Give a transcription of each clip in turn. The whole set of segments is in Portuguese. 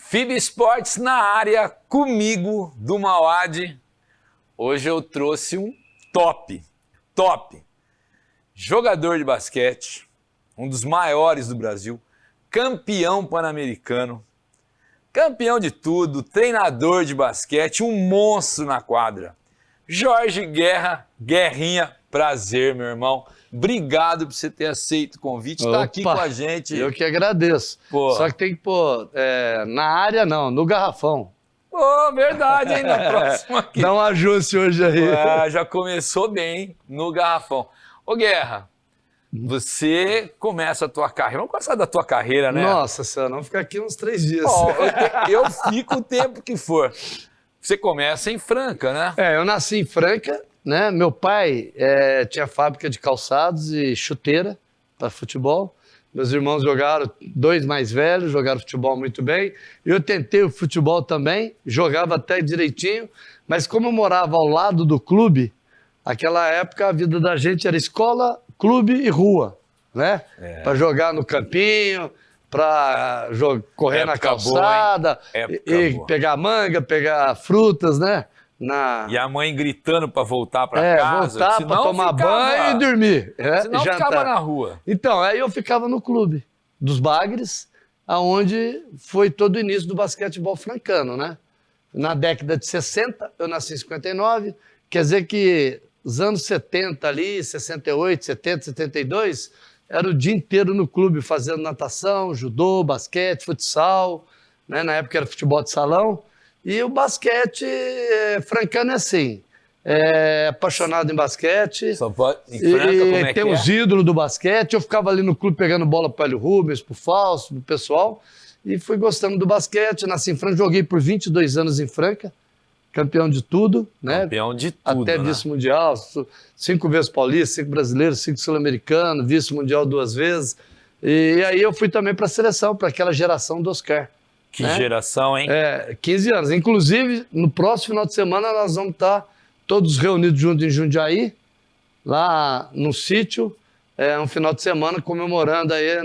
FIB Esportes na área, comigo, do Mauad. Hoje eu trouxe um top. Jogador de basquete, um dos maiores do Brasil, campeão pan-americano, campeão de tudo, treinador de basquete, um monstro na quadra. Jorge Guerra, Guerrinha, prazer, meu irmão. Obrigado por você ter aceito o convite, estar aqui com a gente. Eu que agradeço. Pô. Só que tem que pôr na área não, no garrafão. Pô, verdade, hein? Na próxima aqui. Dá um ajuste hoje aí. Já começou bem no garrafão. Ô, Guerra, você começa a tua carreira. Vamos começar da tua carreira, né? Nossa senhora, vamos ficar aqui uns 3 dias. Ó, eu fico o tempo que for. Você começa em Franca, né? Eu nasci em Franca, né? Meu pai tinha fábrica de calçados e chuteira para futebol. Meus irmãos jogaram, 2 mais velhos, jogaram futebol muito bem. Eu tentei o futebol também, jogava até direitinho, mas como eu morava ao lado do clube, naquela época a vida da gente era escola, clube e rua, né? Para jogar no campinho, para correr na calçada, e pegar manga, pegar frutas, né? E a mãe gritando para voltar para casa. Voltar para tomar banho e dormir. Senão ficava na rua. Então, aí eu ficava no clube dos Bagres, aonde foi todo o início do basquetebol francano, né? Na década de 60, eu nasci em 59, quer dizer que os anos 70 ali, 68, 70, 72, era o dia inteiro no clube fazendo natação, judô, basquete, futsal, né? Na época era futebol de salão. E o basquete francano é assim, apaixonado em basquete. Só pode, em Franca, como é tem que os ídolos do basquete. Eu ficava ali no clube pegando bola pro Hélio Rubens, pro Fausto, pro pessoal. E fui gostando do basquete. Nasci em Franca, joguei por 22 anos em Franca. Campeão de tudo, né? Campeão de tudo, até vice-mundial, 5 vezes paulista, 5 brasileiro, 5 sul-americano, vice-mundial 2 vezes. E aí eu fui também para a seleção, para aquela geração do Oscar. Que geração, hein? 15 anos. Inclusive, no próximo final de semana, nós vamos estar todos reunidos juntos em Jundiaí, lá no sítio, um final de semana comemorando aí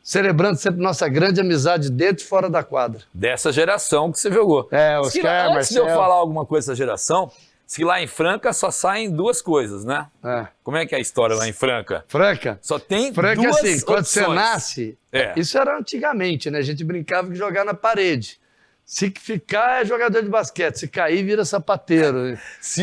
celebrando sempre nossa grande amizade dentro e fora da quadra. Dessa geração que você jogou. Oscar, Antes Marcelo. de eu falar alguma coisa dessa geração, se lá em Franca só saem 2 coisas, né? Como é que é a história lá em Franca? Franca? Só tem Franca 2 assim, quando opções. você nasce, isso era antigamente, né? A gente brincava que jogar na parede. Se ficar é jogador de basquete, se cair vira sapateiro.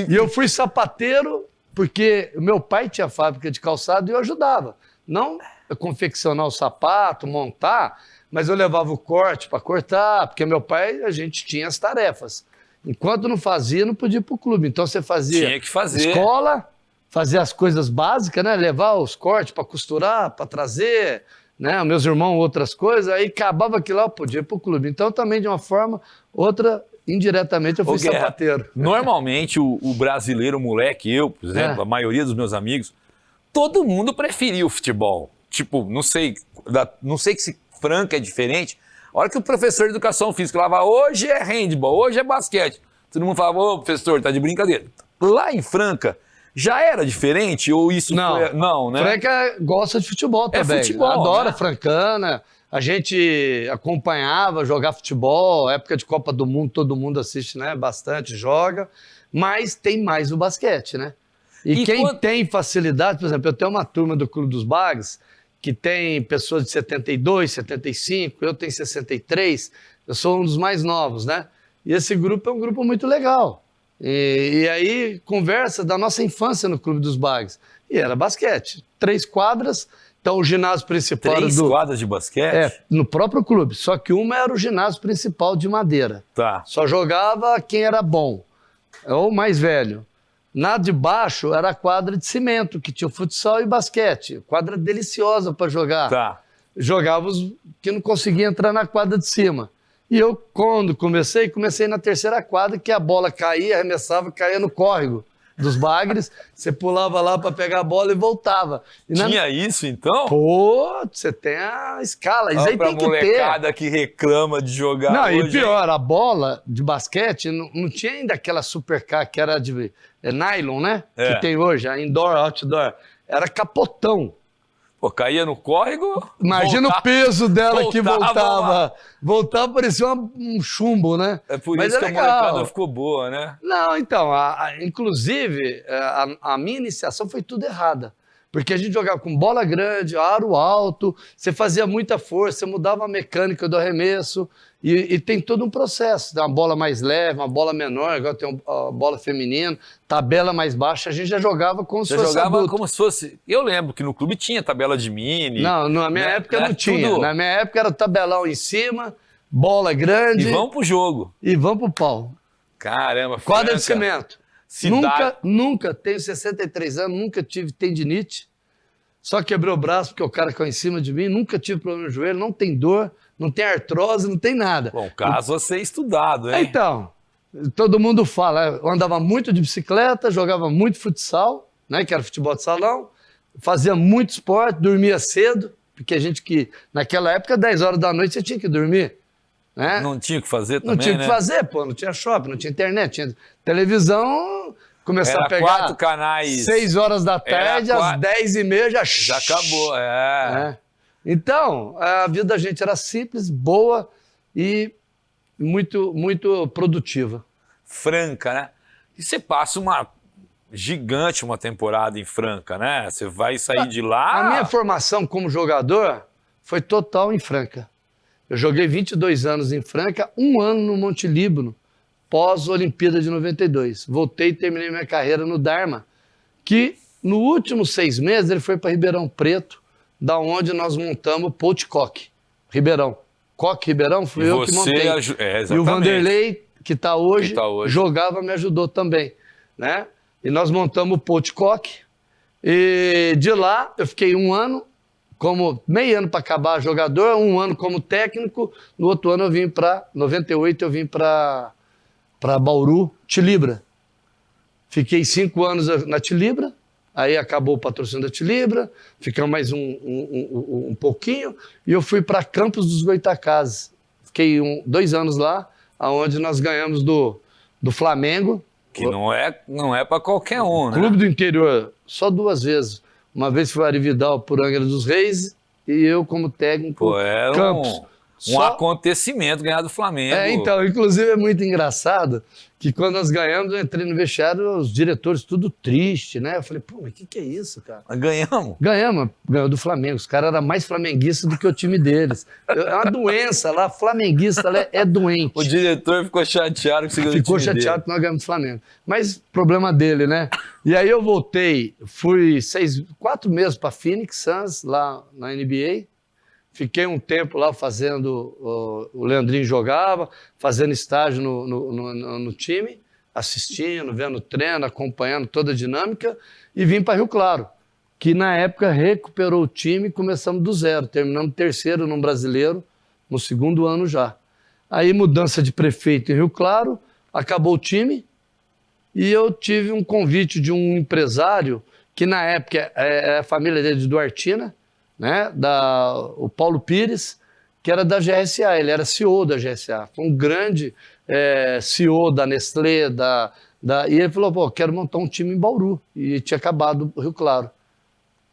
E eu fui sapateiro porque o meu pai tinha fábrica de calçado e eu ajudava. Não a confeccionar o sapato, montar, mas eu levava o corte para cortar, porque meu pai, a gente tinha as tarefas. Enquanto não fazia, não podia ir para o clube. Então você fazia Tinha que fazer. Escola, fazia as coisas básicas, né? Levar os cortes para costurar, para trazer, né? Meus irmãos outras coisas, aí acabava aquilo lá, eu podia ir para o clube. Então também de uma forma, outra, indiretamente eu fui sapateiro. Normalmente o brasileiro, o moleque, eu, por exemplo, a maioria dos meus amigos, todo mundo preferia o futebol. Tipo, não sei que se Franca é diferente. A hora que o professor de educação física falava, hoje é handball, hoje é basquete, todo mundo falava, ô professor, tá de brincadeira. Lá em Franca, já era diferente? Ou isso foi... Não, né? Franca gosta de futebol também. Futebol, adora né? Francana. A gente acompanhava jogar futebol, época de Copa do Mundo, todo mundo assiste, né? Bastante, joga. Mas tem mais o basquete, né? E quem tem facilidade, por exemplo, eu tenho uma turma do Clube dos Bagres, que tem pessoas de 72, 75, eu tenho 63, eu sou um dos mais novos, né? E esse grupo é um grupo muito legal. E aí conversa da nossa infância no Clube dos Bagres. E era basquete. 3 quadras, então o ginásio principal... 3 quadras de basquete? No próprio clube, só que uma era o ginásio principal de madeira. Tá. Só jogava quem era bom, ou mais velho. Na de baixo era a quadra de cimento, que tinha o futsal e basquete. Quadra deliciosa para jogar. Tá. Jogava os que não conseguiam entrar na quadra de cima. E eu, quando comecei na terceira quadra, que a bola caía, arremessava, caía no córrego dos Bagres. Você pulava lá para pegar a bola e voltava. E tinha isso, então? Pô, você tem a escala. Isso aí tem que ter. Molecada que reclama de jogar não, hoje, e pior, a bola de basquete não tinha ainda aquela Super K que era de nylon, né? Que tem hoje, a indoor, outdoor. Era capotão. Pô, caía no córrego... Imagina voltava, o peso dela que voltava. lá. Voltava, parecia um chumbo, né? É por Mas isso que legal. a molecada ficou boa, né? Não, então, inclusive, a minha iniciação foi tudo errada. Porque a gente jogava com bola grande, aro alto, você fazia muita força, você mudava a mecânica do arremesso, e tem todo um processo. Tem uma bola mais leve, uma bola menor, agora tem uma bola feminina, tabela mais baixa, a gente já jogava como se fosse jogava adulto. como se fosse... Eu lembro que no clube tinha tabela de mini. Não, na minha época não tinha. Tudo. Na minha época era tabelão em cima, bola grande. E vamos pro jogo. E vamos pro pau. Caramba, Quadra Franca. de cimento. Nunca, tenho 63 anos, nunca tive tendinite. Só quebrei o braço porque o cara caiu em cima de mim. Nunca tive problema no joelho, não tem dor, não tem artrose, não tem nada. Bom, caso você é estudado, hein? Então, todo mundo fala. Eu andava muito de bicicleta, jogava muito futsal, né, que era futebol de salão, fazia muito esporte, dormia cedo, porque a gente que, naquela época, 10 horas da noite, você tinha que dormir. Né? Não tinha o que fazer também, Não tinha o né? que fazer, pô, não tinha shopping, não tinha internet, tinha televisão, começar Era a pegar 4 canais. 6 horas da tarde, às 10h30 Já acabou, é. Então, a vida da gente era simples, boa e muito, muito produtiva. Franca, né? E você passa uma gigante uma temporada em Franca, né? Você vai sair de lá... A minha formação como jogador foi total em Franca. Eu joguei 22 anos em Franca, 1 ano no Monte Líbano, pós-Olimpíada de 92. Voltei e terminei minha carreira no Dharma, que nos últimos 6 meses ele foi para Ribeirão Preto, da onde nós montamos o Poutcock, Ribeirão. Coque Ribeirão fui eu que montei. E o Vanderlei, que está hoje, jogava, me ajudou também. Né? E nós montamos o Poutcock. E de lá eu fiquei 1 ano, como meio ano para acabar jogador, 1 ano como técnico. No outro ano eu vim para 98, eu vim para Bauru, Tilibra. Fiquei 5 anos na Tilibra, aí acabou o patrocínio da Tilibra, ficamos mais um pouquinho, e eu fui para Campos dos Goytacazes. Fiquei 2 anos lá, onde nós ganhamos do Flamengo. Que não é para qualquer um, né? Clube do interior, só 2 vezes. Uma vez foi o Ari Vidal por Angra dos Reis e eu como técnico, Pô, é Campos. Um acontecimento ganhar do Flamengo. Então, inclusive é muito engraçado que quando nós ganhamos, eu entrei no vestiário, os diretores tudo triste, né? Eu falei, pô, mas o que é isso, cara? Mas ganhamos? Ganhou do Flamengo. Os caras eram mais flamenguistas do que o time deles. É uma doença lá, flamenguista é doente. O diretor ficou chateado que você ganhou do time Ficou chateado que nós ganhamos do Flamengo. Mas problema dele, né? E aí eu voltei, fui 4 meses para Phoenix Suns, lá na NBA. Fiquei um tempo lá fazendo, o Leandrinho jogava, fazendo estágio no time, assistindo, vendo treino, acompanhando toda a dinâmica, e vim para Rio Claro, que na época recuperou o time e começamos do zero, terminamos 3º no Brasileiro, no 2º ano já. Aí mudança de prefeito em Rio Claro, acabou o time, e eu tive um convite de um empresário, que na época é a família dele de Duartina, né, o Paulo Pires, que era da GSA, ele era CEO da GSA, foi um grande CEO da Nestlé, e ele falou, pô, quero montar um time em Bauru, e tinha acabado o Rio Claro.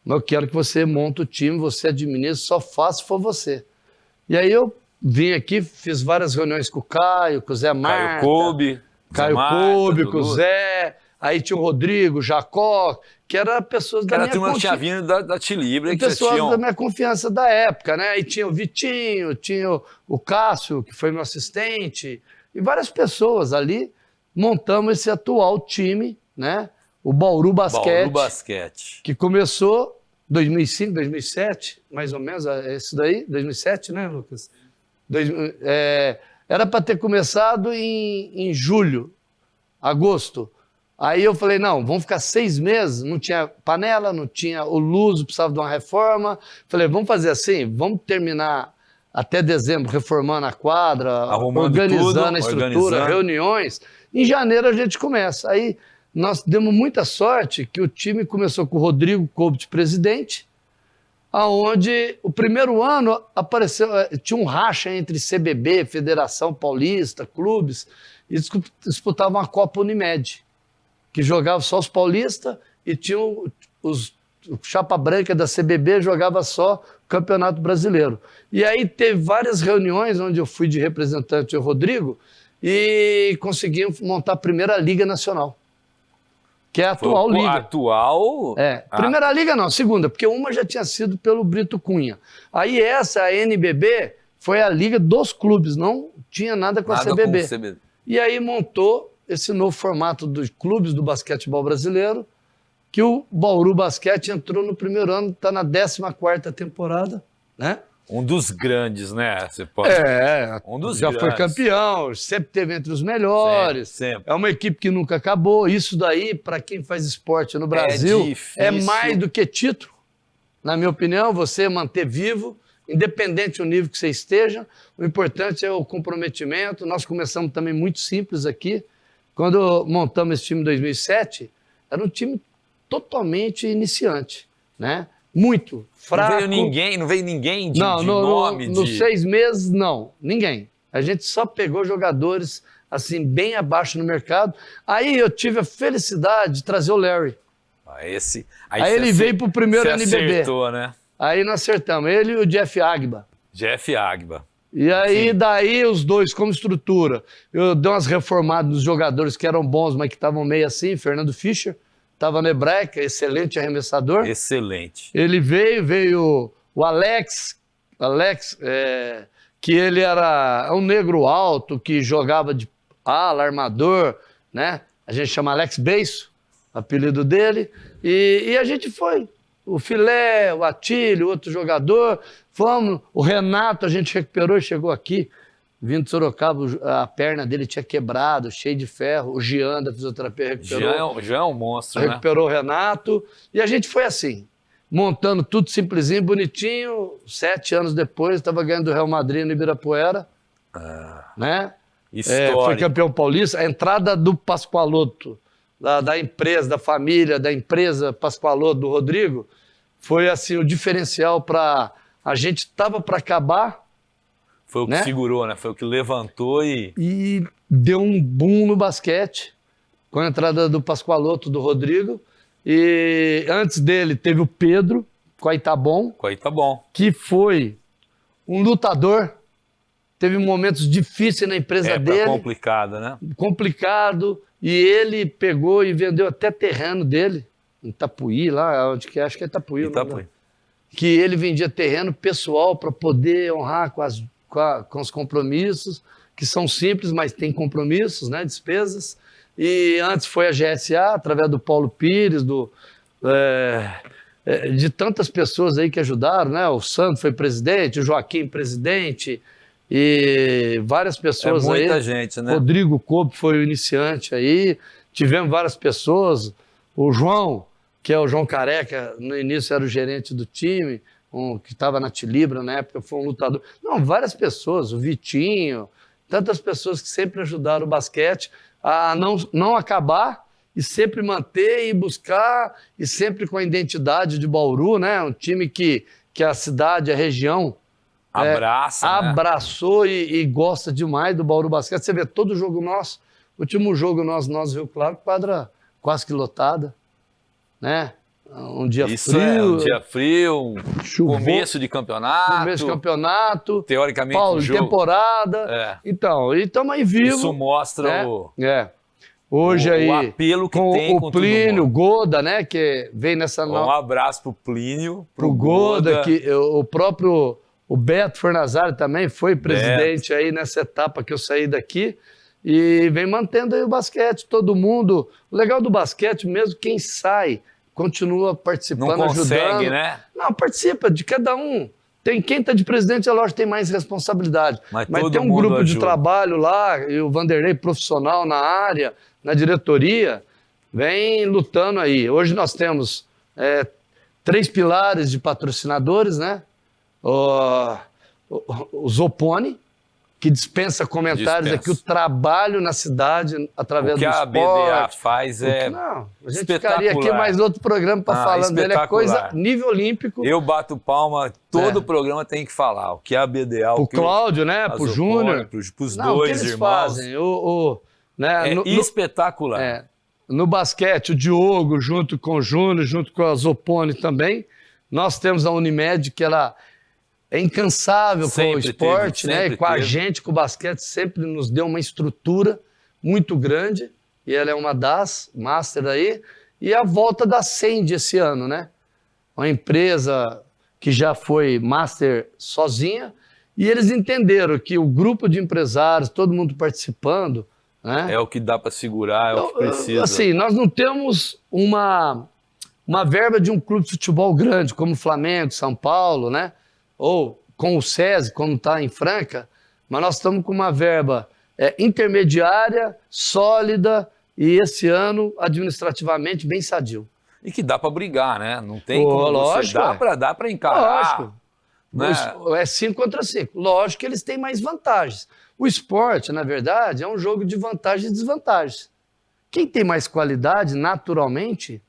Mas eu quero que você monte o time, você administra, só faça se for você. E aí eu vim aqui, fiz várias reuniões com o Caio, com o Zé Marta. Caio Kobe, com o Zé, aí tinha o Rodrigo, o Jacó, que eram pessoas da minha confiança. Tinha vindo da Tilibra. Pessoas da minha confiança da época, né? E tinha o Vitinho, tinha o Cássio, que foi meu assistente, e várias pessoas ali. Montamos esse atual time, né? O Bauru Basquete. Que começou em 2005, 2007, mais ou menos, é isso daí, 2007, né, Lucas? Era para ter começado em julho, agosto. Aí eu falei, não, vamos ficar 6 meses, não tinha panela, não tinha o Luso, precisava de uma reforma. Falei, vamos fazer assim, vamos terminar até dezembro reformando a quadra, organizando a estrutura, reuniões. Em janeiro a gente começa. Aí nós demos muita sorte que o time começou com o Rodrigo Kobe de presidente, aonde o primeiro ano apareceu, tinha um racha entre CBB, Federação Paulista, clubes, e disputavam a Copa Unimed, que jogava só os paulistas e tinham os o Chapa Branca da CBB jogava só Campeonato Brasileiro. E aí teve várias reuniões onde eu fui de representante o Rodrigo e conseguimos montar a primeira Liga Nacional, que é a atual Liga. Atual? Primeira Liga não, segunda, porque uma já tinha sido pelo Brito Cunha. Aí essa, a NBB, foi a Liga dos clubes, não tinha nada com a CBB. Com CBB. E aí montou esse novo formato dos clubes do basquetebol brasileiro, que o Bauru Basquete entrou no primeiro ano, está na 14ª temporada, né? Um dos grandes, né? Você pode... um dos já grandes. Foi campeão, sempre teve entre os melhores. Sempre. É uma equipe que nunca acabou. Isso daí, para quem faz esporte no Brasil, é mais do que título. Na minha opinião, você manter vivo, independente do nível que você esteja, o importante é o comprometimento. Nós começamos também muito simples aqui. Quando montamos esse time em 2007, era um time totalmente iniciante, né? Muito fraco. Não veio ninguém de nome? Nos 6 meses, não. Ninguém. A gente só pegou jogadores assim, bem abaixo no mercado. Aí eu tive a felicidade de trazer o Larry. Aí ele veio pro primeiro NBB. Acertou, né? Aí nós acertamos. Ele e o Jeff Agba. E aí, daí, os dois, como estrutura, eu dei umas reformadas nos jogadores que eram bons, mas que estavam meio assim. Fernando Fischer estava no Hebraica, excelente arremessador. Excelente. Ele veio o Alex, que ele era um negro alto, que jogava de ala, armador, né? A gente chama Alex Beiso, apelido dele. E a gente foi. O Filé, o Atílio, outro jogador. Fomos, o Renato a gente recuperou e chegou aqui. Vindo de Sorocaba, a perna dele tinha quebrado, cheio de ferro. O Jean da fisioterapia recuperou. Jean é um monstro, recuperou o Renato. E a gente foi assim, montando tudo simplesinho, bonitinho. 7 anos depois, estava ganhando o Real Madrid no Ibirapuera. Né? Foi campeão paulista. A entrada do Pascoaloto, da empresa, da família, da empresa Pascoaloto, do Rodrigo, foi assim o diferencial para... A gente estava para acabar... Foi o que segurou, né? Foi o que levantou E deu um boom no basquete com a entrada do Pascoaloto, do Rodrigo. E antes dele teve o Pedro Coitabon. Que foi um lutador. Teve momentos difíceis na empresa dele. Complicado, né? Complicado. E ele pegou e vendeu até terreno dele, em Itapuí, lá, onde que é? Acho que é Itapuí. Itapuí. Que ele vendia terreno pessoal para poder honrar com os compromissos, que são simples, mas tem compromissos, né, despesas. E antes foi a GSA, através do Paulo Pires, de tantas pessoas aí que ajudaram, né? O Sandro foi presidente, o Joaquim presidente, e várias pessoas aí. Muita gente, né? Rodrigo Cobb foi o iniciante aí, tivemos várias pessoas. O João, que é o João Careca, no início era o gerente do time, que estava na Tilibra na época, foi um lutador. Não, várias pessoas, o Vitinho, tantas pessoas que sempre ajudaram o basquete a não acabar e sempre manter e buscar, e sempre com a identidade de Bauru, né? Um time que a cidade, a região abraçou e gosta demais do Bauru Basquete. Você vê todo jogo nosso, o último jogo nós Rio Claro, quadra quase que lotada, né? Um dia frio, começo de campeonato. Teoricamente, temporada. Então, e estamos aí vivos. Isso mostra Hoje o apelo que tem com o Plínio, o Goda, né? Que vem nessa Um abraço pro Plínio, pro Goda, que o próprio Beto Fornazari também foi presidente aí nessa etapa que eu saí daqui. E vem mantendo aí o basquete, todo mundo. O legal do basquete, mesmo quem sai, continua participando, não consegue, ajudando. Né? Não, participa de cada um. Quem está de presidente, é lógico, tem mais responsabilidade. Mas tem um grupo de trabalho lá, e o Vanderlei profissional na área, na diretoria, vem lutando aí. Hoje nós temos 3 pilares de patrocinadores, né? O Zopone, que dispensa comentários aqui, o trabalho na cidade através do esporte. O que a BDA faz a gente ficaria aqui mais outro programa para falar dele, é coisa nível olímpico. Eu bato palma, todo programa tem que falar. O que a BDA... O Cláudio, né? Pro Júnior. Pros dois irmãos. Fazem, espetacular. no basquete, o Diogo, junto com o Júnior, junto com a Zopone também. Nós temos a Unimed, que ela é incansável com o esporte, né? E com a gente, com o basquete, sempre nos deu uma estrutura muito grande. E ela é uma das master aí. E a volta da Send esse ano, né? Uma empresa que já foi master sozinha. E eles entenderam que o grupo de empresários, todo mundo participando, né? É o que dá para segurar, é o que precisa. Assim, nós não temos uma verba de um clube de futebol grande, como o Flamengo, São Paulo, né? Ou com o SESI, como está em Franca, mas nós estamos com uma verba intermediária, sólida e esse ano, administrativamente, bem sadio. E que dá para brigar, né? Não tem como lógico, dá para encarar. Lógico. Né? É 5 contra 5. Lógico que eles têm mais vantagens. O esporte, na verdade, é um jogo de vantagens e desvantagens. Quem tem mais qualidade, naturalmente,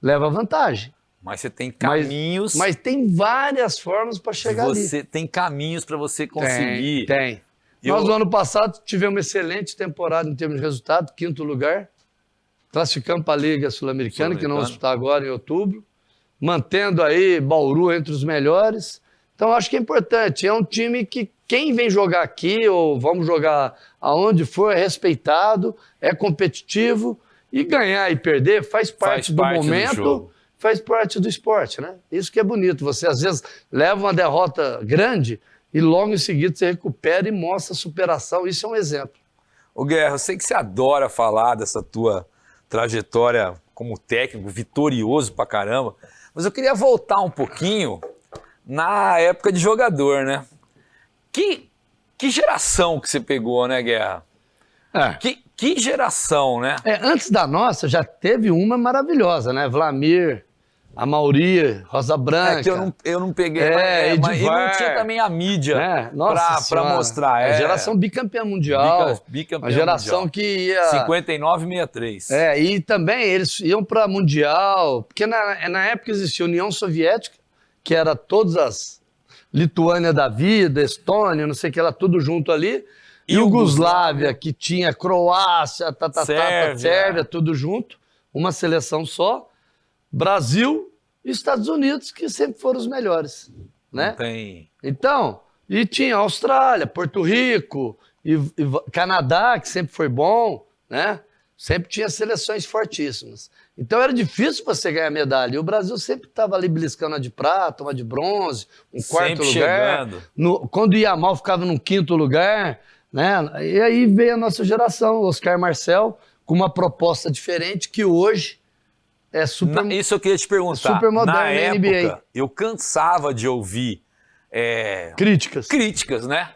leva vantagem. Mas você tem caminhos... Mas tem várias formas para chegar ali. Você tem caminhos para você conseguir. Tem. Nós, no ano passado, tivemos uma excelente temporada em termos de resultado, 5º lugar. Classificamos para a Liga Sul-Americana, que nós vamos disputar agora em outubro. Mantendo aí Bauru entre os melhores. Então, acho que é importante. É um time que quem vem jogar aqui, ou vamos jogar aonde for, é respeitado, é competitivo. E ganhar e perder faz parte do momento, faz parte do esporte, né? Isso que é bonito. Você, às vezes, leva uma derrota grande e logo em seguida você recupera e mostra superação. Isso é um exemplo. Ô Guerra, eu sei que você adora falar dessa tua trajetória como técnico, vitorioso pra caramba, mas eu queria voltar um pouquinho na época de jogador, né? Que geração que você pegou, né, Guerra? Que geração, né? Antes da nossa, já teve uma maravilhosa, né? Vlamir, Amauri, Rosa Branca. Que eu não peguei, mas não tinha também a mídia pra mostrar. A geração bicampeã mundial. Bicampeã a geração mundial. Que ia... 59 e 63. E também eles iam para mundial, porque na época existia a União Soviética, que era todas as Lituânia da vida, Estônia, não sei o que, era tudo junto ali. Iugoslávia, que tinha Croácia, Sérvia, tudo junto, uma seleção só. Brasil e Estados Unidos, que sempre foram os melhores, né? Então, e tinha Austrália, Porto Rico, e Canadá, que sempre foi bom, né? Sempre tinha seleções fortíssimas. Então era difícil você ganhar medalha. E o Brasil sempre estava ali beliscando uma de prata, uma de bronze, um quarto lugar. Quando ia mal, ficava num 5º lugar, né? E aí veio a nossa geração, Oscar Marcel, com uma proposta diferente que hoje é super... Isso eu queria te perguntar. Super moderno na época, NBA. Eu cansava de ouvir... Críticas, né?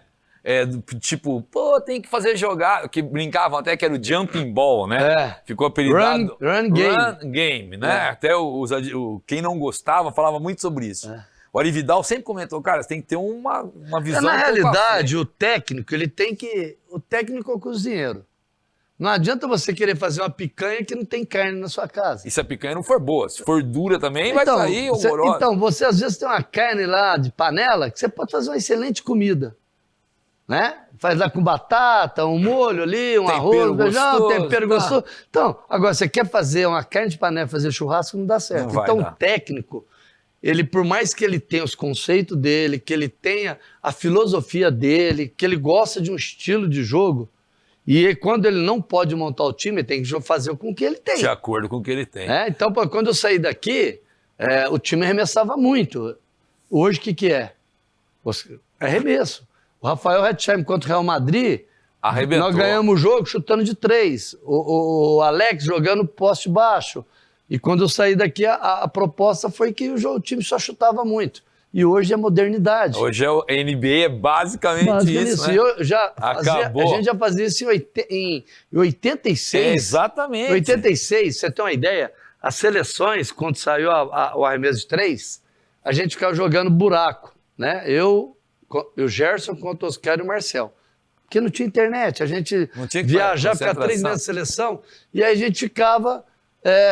Tipo, pô, tem que fazer jogar... Que brincavam até que era o jumping ball, né? Ficou apelidado... Run game, né? Até quem não gostava falava muito sobre isso. O Ari Vidal sempre comentou, cara, você tem que ter uma visão... Na realidade, o técnico, ele tem que... O técnico é o cozinheiro. Não adianta você querer fazer uma picanha que não tem carne na sua casa. E se a picanha não for boa, se for dura também, vai sair horrorosa. Então, você às vezes tem uma carne lá de panela que você pode fazer uma excelente comida. Né? Faz lá com batata, um molho ali, um arroz, feijão, tempero gostoso. Então, agora, você quer fazer uma carne de panela, fazer churrasco, não dá certo. Então, o técnico, ele, por mais que ele tenha os conceitos dele, que ele tenha a filosofia dele, que ele gosta de um estilo de jogo, e quando ele não pode montar o time, ele tem que fazer com o que ele tem. De acordo com o que ele tem. Então, quando eu saí daqui, o time arremessava muito. Hoje, o que é? Arremesso. O Rafael Hetzheim contra o Real Madrid, arrebentou. Nós ganhamos o jogo chutando de 3. O Alex jogando poste baixo. E quando eu saí daqui, a proposta foi que o time só chutava muito. E hoje é modernidade. Hoje a NBA é basicamente isso, né? A gente já fazia isso em 86. Exatamente. Em 86, você tem uma ideia? As seleções, quando saiu o arremesso de 3, a gente ficava jogando buraco, né? O Gerson contra o Oscar e o Marcel. Porque não tinha internet, a gente viajava, ficava 3 meses de seleção, e aí a gente ficava,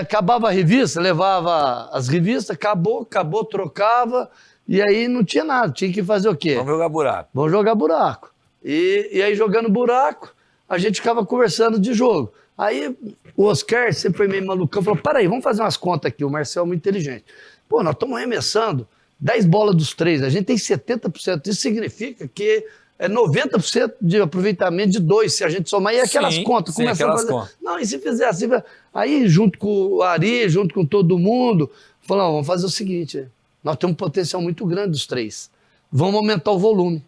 acabava a revista, levava as revistas, acabou, trocava, e aí não tinha nada, tinha que fazer o quê? Vamos jogar buraco. Vamos jogar buraco. E aí jogando buraco, a gente ficava conversando de jogo. Aí o Oscar sempre foi meio malucão, falou, peraí, vamos fazer umas contas aqui, o Marcel é muito inteligente. Pô, nós estamos arremessando 10 bolas dos 3, a gente tem 70%, isso significa que é 90% de aproveitamento de 2, se a gente somar, e aquelas contas, começar a fazer. Contas. Não, e se fizer assim, aí junto com o Ari, junto com todo mundo, falamos, vamos fazer o seguinte, nós temos um potencial muito grande dos 3, vamos aumentar o volume.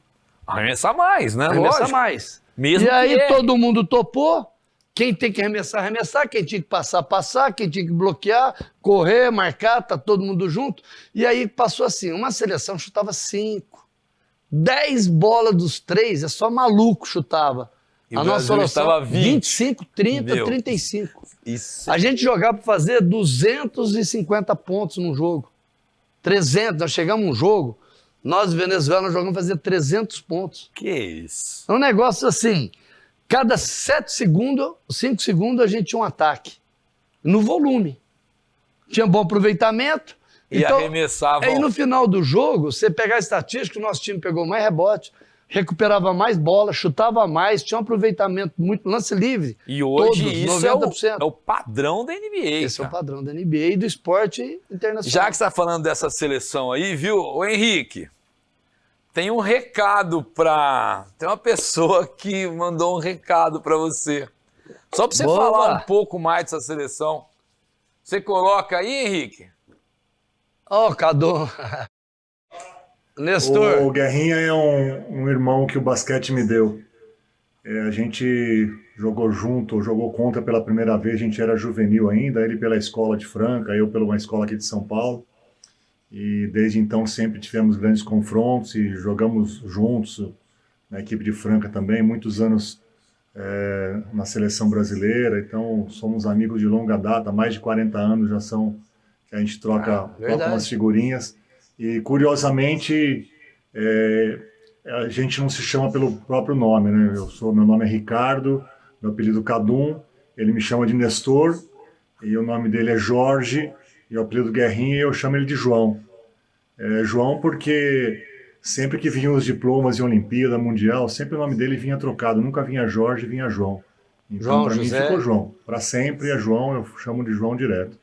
Arremessar mais, né? Arremessar mais. Mesmo e aí todo mundo topou, quem tem que arremessar, arremessar, quem tinha que passar, passar, quem tinha que bloquear, correr, marcar, tá todo mundo junto. E aí passou assim, uma seleção chutava 5, 10 bolas dos 3, é só maluco chutava. E a nossa seleção estava 25, 30, 35. Isso. A gente jogava para fazer 250 pontos num jogo. 300, nós chegamos num jogo, nós venezuelanos jogamos fazer 300 pontos. Que isso? É um negócio assim, cada 7 segundos, 5 segundos a gente tinha um ataque. No volume. Tinha bom aproveitamento. E então, arremessava. Aí no final do jogo, você pegar a estatística, o nosso time pegou mais rebote, recuperava mais bola, chutava mais, tinha um aproveitamento muito, lance livre. E hoje todos, isso 90%. É o padrão da NBA. Esse é o padrão da NBA e do esporte internacional. Já que você está falando dessa seleção aí, viu, ô Henrique, tem um recado para... Tem uma pessoa que mandou um recado para você. Só para você falar um pouco mais dessa seleção. Você coloca aí, Henrique? Ó, Cadu. Nestor. O Guerrinha é um irmão que o basquete me deu. A gente jogou junto, jogou contra pela primeira vez, a gente era juvenil ainda, ele pela escola de Franca, eu pela uma escola aqui de São Paulo. E desde então sempre tivemos grandes confrontos e jogamos juntos na equipe de Franca também, muitos anos na seleção brasileira, então somos amigos de longa data, mais de 40 anos já são que a gente troca umas figurinhas. E, curiosamente, a gente não se chama pelo próprio nome, né? Meu nome é Ricardo, meu apelido Cadum, ele me chama de Nestor, e o nome dele é Jorge, e o apelido Guerrinha eu chamo ele de João. João porque sempre que vinham os diplomas de Olimpíada Mundial, sempre o nome dele vinha trocado, nunca vinha Jorge, vinha João. Então, para mim, ficou João. Para sempre é João, eu chamo de João direto.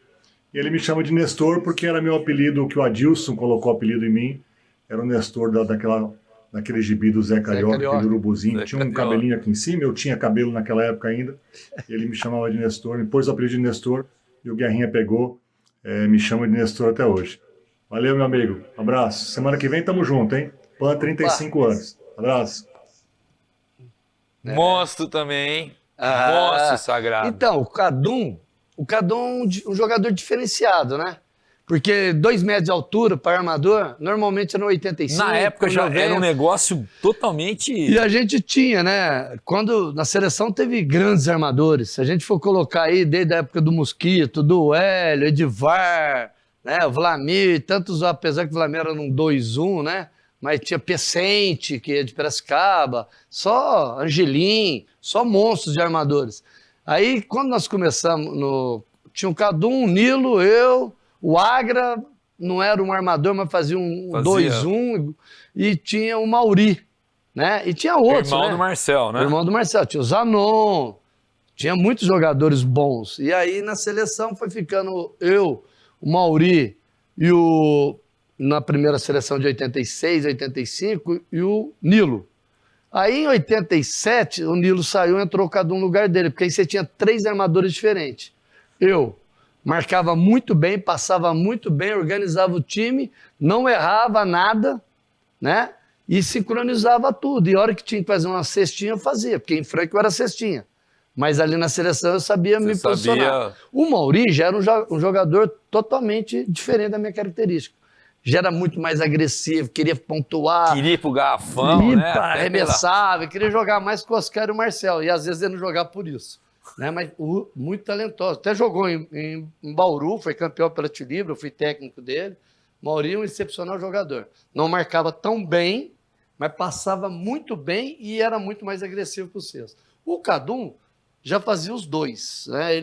E ele me chama de Nestor porque era meu apelido, que o Adilson colocou apelido em mim, era o Nestor daquele gibi do Zé Carioca, aquele urubuzinho, tinha um cabelinho aqui em cima, eu tinha cabelo naquela época ainda, e ele me chamava de Nestor, me pôs o apelido de Nestor, e o Guerrinha pegou, me chama de Nestor até hoje. Valeu, meu amigo, abraço. Semana que vem tamo junto, hein? PAN 35 anos. Abraço. Monstro também, hein? Monstro sagrado. Então, o Cadum é um jogador diferenciado, né? Porque 2 metros de altura para armador, normalmente era 85. Na época já era um negócio totalmente... E a gente tinha, né? Quando na seleção teve grandes armadores. Se a gente for colocar aí, desde a época do Mosquito, do Hélio, Edivar, né? O Vlamir, tantos, apesar que o Vlamir era num 2-1, né? Mas tinha Pecente, que é de Piracicaba, só Angelim, só monstros de armadores. Aí, quando nós começamos, tinha o Cadum, o Nilo, eu, o Agra, não era um armador, mas fazia um 2-1, e tinha o Mauri, né? E tinha outros, irmão do Marcel, né? Irmão do Marcel, tinha o Zanon, tinha muitos jogadores bons. E aí, na seleção, foi ficando eu, o Mauri, na primeira seleção de 86, 85, e o Nilo. Aí, em 87, o Nilo saiu e entrou cada um no lugar dele, porque aí você tinha 3 armadores diferentes. Eu marcava muito bem, passava muito bem, organizava o time, não errava nada, né? E sincronizava tudo. E a hora que tinha que fazer uma cestinha, eu fazia, porque em Franca eu era cestinha. Mas ali na seleção eu sabia me posicionar. O Mauri já era um jogador totalmente diferente da minha característica. Já era muito mais agressivo, queria pontuar. Queria ir pro garrafão, né? Arremessava, queria jogar mais com o Oscar e o Marcel. E às vezes ele não jogava por isso. Né? Mas muito talentoso. Até jogou em Bauru, foi campeão pela Tilibra, eu fui técnico dele. Mauri é um excepcional jogador. Não marcava tão bem, mas passava muito bem e era muito mais agressivo para o cesto. O Cadum já fazia os dois. Né?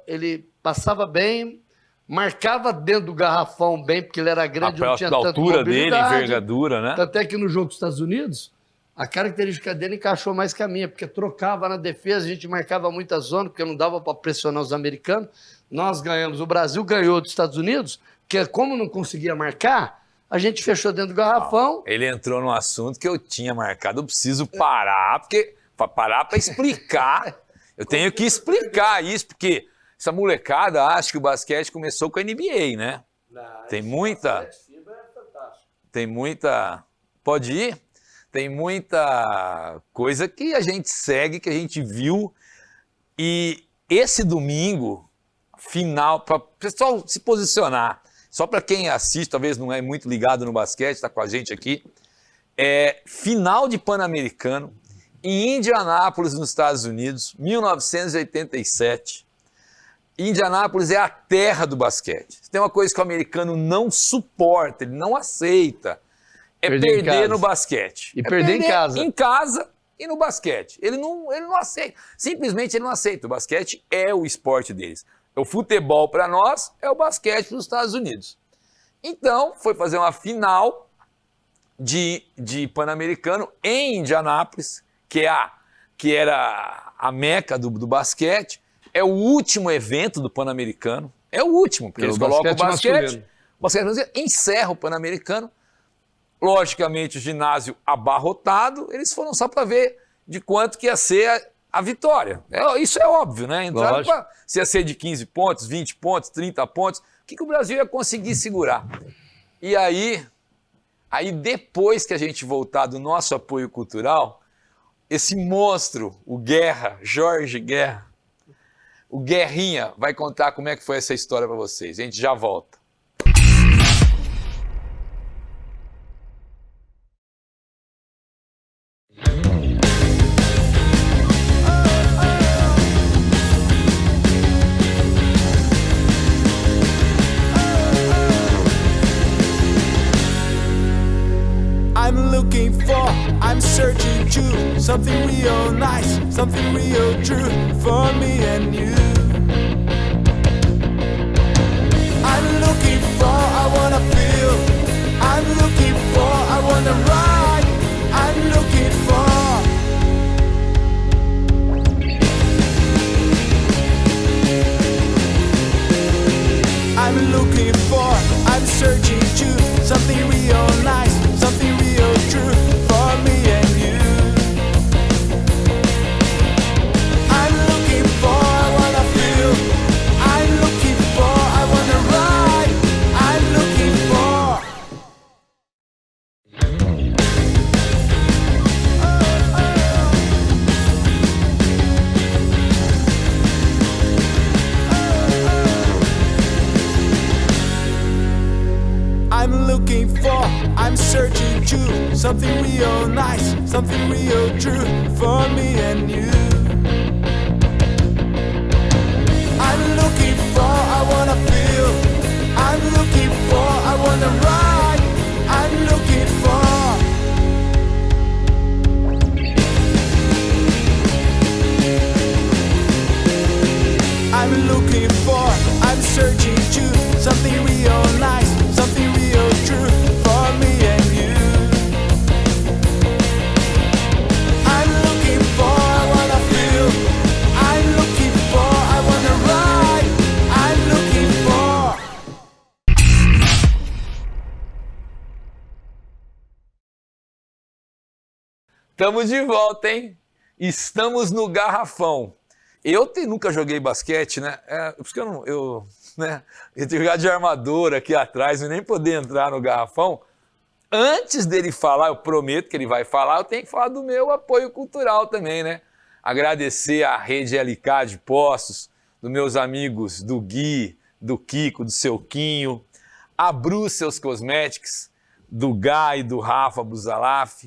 Ele passava bem, marcava dentro do garrafão bem, porque ele era grande, não tinha tanta altura dele, envergadura, né? Até que no jogo dos Estados Unidos, A característica dele encaixou mais que a minha, porque trocava na defesa, a gente marcava muita zona, porque não dava para pressionar os americanos. Nós ganhamos, o Brasil ganhou dos Estados Unidos, porque como não conseguia marcar, a gente fechou dentro do garrafão. Ele entrou num assunto que eu tinha marcado, eu preciso parar, porque para explicar, eu tenho que explicar isso, porque essa molecada acha que o basquete começou com a NBA, né? Tem muita... Pode ir? Tem muita coisa que a gente segue, que a gente viu. E esse domingo, final, para o pessoal se posicionar, só para quem assiste, talvez não é muito ligado no basquete, está com a gente aqui, final de Pan-Americano, em Indianápolis, nos Estados Unidos, 1987. Indianápolis é a terra do basquete. Tem uma coisa que o americano não suporta, ele não aceita. Perder no basquete. E perder em casa. Em casa e no basquete. Ele não aceita. Simplesmente ele não aceita. O basquete é o esporte deles. O futebol para nós é o basquete dos Estados Unidos. Então, foi fazer uma final de Pan-Americano em Indianápolis, que era a meca do basquete. É o último evento do Pan-Americano. É o último, porque eles colocam o basquete. O basquete encerra o Pan-Americano. Logicamente, o ginásio abarrotado, eles foram só para ver de quanto que ia ser a vitória. Isso é óbvio, né? Entraram se ia ser de 15 pontos, 20 pontos, 30 pontos, o que o Brasil ia conseguir segurar? E aí depois que a gente voltar do nosso apoio cultural, esse monstro, o Guerra, Jorge Guerra, o Guerrinha, vai contar como é que foi essa história para vocês. A gente já volta. I'm searching to something real nice, something real true for me and you. I'm looking for, I wanna feel. I'm looking for, I wanna ride. I'm looking for. I'm looking for, I'm searching to something real nice, something real true for me and you. I'm looking for, I wanna feel. I'm looking for, I wanna ride. I'm looking for. I'm looking for, I'm searching to something real nice, something real true for me and you. I'm looking for, I wanna feel. I'm looking for, I wanna ride. I'm looking for. I'm looking for, I'm searching to something real nice, something real true for me and you. I'm looking for, I wanna feel. I'm looking for, I wanna ride. I'm looking for. Estamos de volta, hein? Estamos no garrafão. Eu nunca joguei basquete, né? Por isso que eu tenho que jogar de armador aqui atrás e nem poder entrar no garrafão. Antes dele falar, eu prometo que ele vai falar, eu tenho que falar do meu apoio cultural também, né? Agradecer à Rede LK de Postos, dos meus amigos do Gui, do Kiko, do Seu Quinho, a Brussels Cosmetics, do Gá e do Rafa Buzalaf,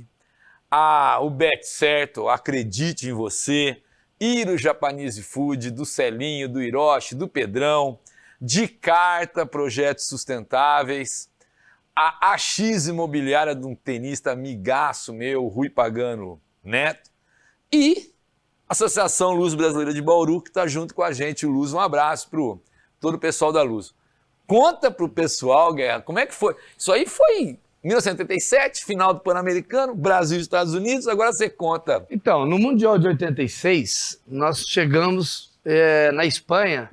o Bet Certo, Acredite em Você, Iro Japanese Food, do Celinho, do Hiroshi, do Pedrão, de Carta, Projetos Sustentáveis, a AX Imobiliária de um tenista amigaço meu, Rui Pagano Neto, e a Associação Luz Brasileira de Bauru, que está junto com a gente. O Luz, um abraço para todo o pessoal da Luz. Conta para o pessoal, Guerra, como é que foi? Isso aí foi 1987, final do Pan-Americano, Brasil e Estados Unidos, agora você conta. Então, no Mundial de 86, nós chegamos na Espanha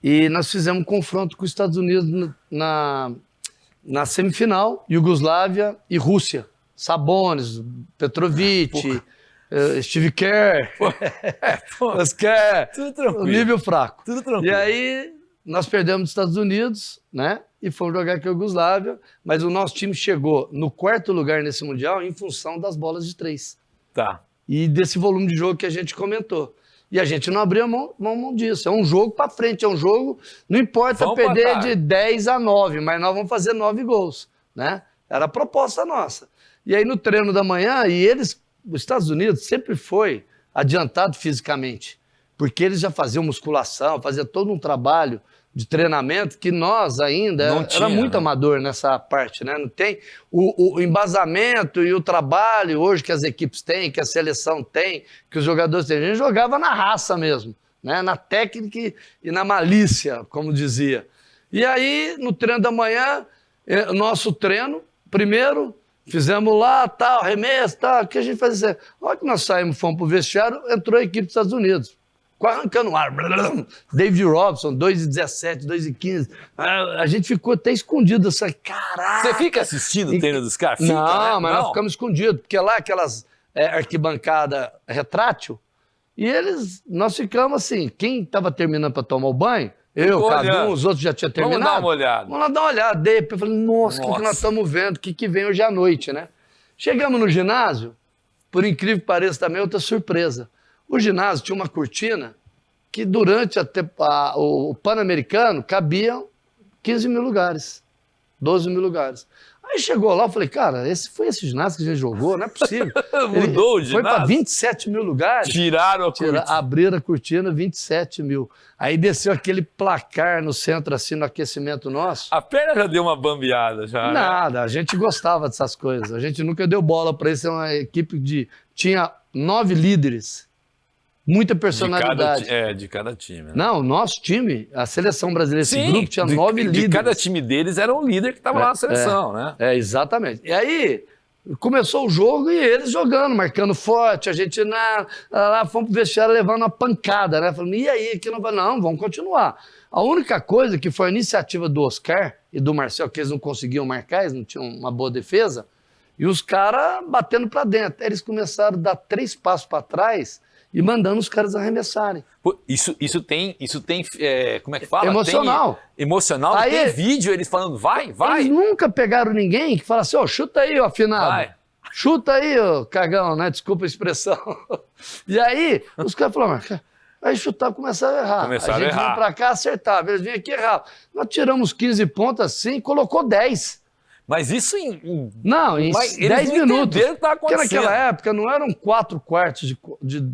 e nós fizemos um confronto com os Estados Unidos na semifinal, Iugoslávia e Rússia. Sabonis, Petrovic, Steve Kerr, Oscar, Tudo tranquilo. nível fraco. Tudo tranquilo. E aí nós perdemos os Estados Unidos, né? E fomos jogar com a Iugoslávia, mas o nosso time chegou no 4º lugar nesse Mundial em função das bolas de 3. Tá. E desse volume de jogo que a gente comentou. E a gente não abriu mão disso. É um jogo para frente, é um jogo... Não importa Vamos perder pra cá. de 10 a 9, mas nós vamos fazer 9 gols, né? Era a proposta nossa. E aí no treino da manhã, os Estados Unidos sempre foi adiantado fisicamente, porque eles já faziam musculação, faziam todo um trabalho de treinamento que nós ainda Não era tinha, muito né? amador nessa parte, né? Não tem o embasamento e o trabalho hoje que as equipes têm, que a seleção tem, que os jogadores têm. A gente jogava na raça mesmo, né? Na técnica e na malícia, como dizia. E aí, no treino da manhã, nosso treino, primeiro, fizemos lá, tal, arremesso, tal, o que a gente fazia? Olha que nós saímos, fomos pro vestiário, entrou a equipe dos Estados Unidos. Arrancando o ar. David Robson, 2,17, 2,15. A gente ficou até escondido. Assim, caraca! Você fica assistindo o treino dos caras? Não, Fica, né? mas nós ficamos escondidos, porque lá aquelas arquibancada retrátil, e nós ficamos assim, quem estava terminando para tomar o banho, eu, Ficou Cadu, olhando. os outros já tinham terminado. Vamos dar uma olhada. Vamos lá dar uma olhada. Daí eu falei, nossa, o que nós estamos vendo? O que vem hoje à noite, né? Chegamos no ginásio, por incrível que pareça também, outra surpresa. O ginásio tinha uma cortina que durante o Pan-Americano cabiam 15 mil lugares, 12 mil lugares. Aí chegou lá, eu falei, cara, foi esse ginásio que a gente jogou, não é possível. Mudou o Foi para ginásio? 27 mil lugares. Tiraram a cortina. Abriram a cortina, 27 mil. Aí desceu aquele placar no centro, assim, no aquecimento nosso. A perna já deu uma bambeada, já. Né? Nada, a gente gostava dessas coisas. A gente nunca deu bola para isso. É uma equipe tinha 9 líderes. Muita personalidade. De cada time. Né? Não, o nosso time, a seleção brasileira, esse Sim, grupo tinha 9 líderes. De cada time deles era um líder que estava lá na seleção, né? Exatamente. E aí, começou o jogo e eles jogando, marcando forte, a gente lá fomos pro vestiário levando uma pancada, né? Falando, e aí, que não vai? Não, vamos continuar. A única coisa que foi a iniciativa do Oscar e do Marcel, que eles não conseguiam marcar, eles não tinham uma boa defesa, e os caras batendo para dentro. Aí eles começaram a dar 3 passos para trás e mandando os caras arremessarem. Pô, isso tem como é que fala? Emocional. Emocional. Aí, tem vídeo eles falando, vai. Eles nunca pegaram ninguém que fala assim, ó, chuta aí, ó, afinado. Vai. Chuta aí, ó, cagão, né? Desculpa a expressão. E aí, os caras falaram, aí chutava, começaram a errar. Começaram a gente a errar. vinha pra cá, acertava. Eles vinham aqui e erravam. Nós tiramos 15 pontos assim, colocou 10. Mas isso Não, em Mas 10 eles não minutos. entenderam o que estava Porque acontecendo. naquela época não eram 4 quartos